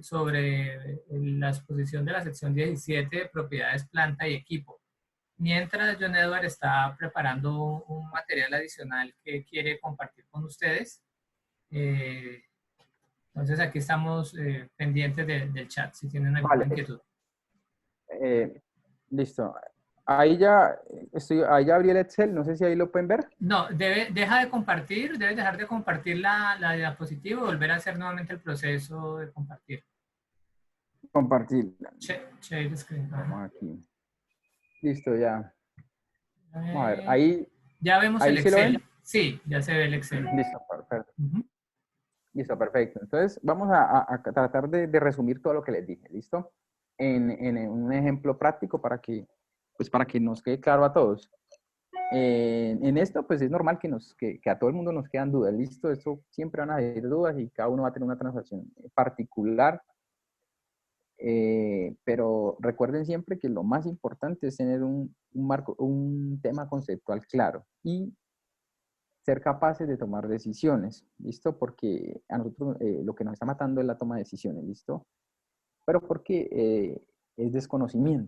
la exposición de la sección 17 de propiedades, planta y equipo. Mientras John Edward está preparando un material adicional que quiere compartir con ustedes. Entonces aquí estamos pendientes del chat, si tienen alguna Vale. inquietud. Listo. Ahí ya abrí el Excel, no sé si ahí lo pueden ver. No, debes dejar de compartir la diapositiva y volver a hacer nuevamente el proceso de compartir. Compartir. Share screen. Vamos aquí. Listo, ya. Vamos a ver, Ya vemos ahí el sí lo Excel. ven. Sí, ya se ve el Excel. Listo, perfecto. Listo, perfecto. Entonces, vamos a tratar de resumir todo lo que les dije, ¿listo? En un ejemplo práctico para que nos quede claro a todos. En esto, pues es normal que a todo el mundo nos quedan dudas, ¿listo? Esto siempre van a haber dudas y cada uno va a tener una transacción particular. Pero recuerden siempre que lo más importante es tener un tema conceptual claro y ser capaces de tomar decisiones, ¿listo? Porque a nosotros lo que nos está matando es la toma de decisiones, ¿listo? Pero porque es desconocimiento.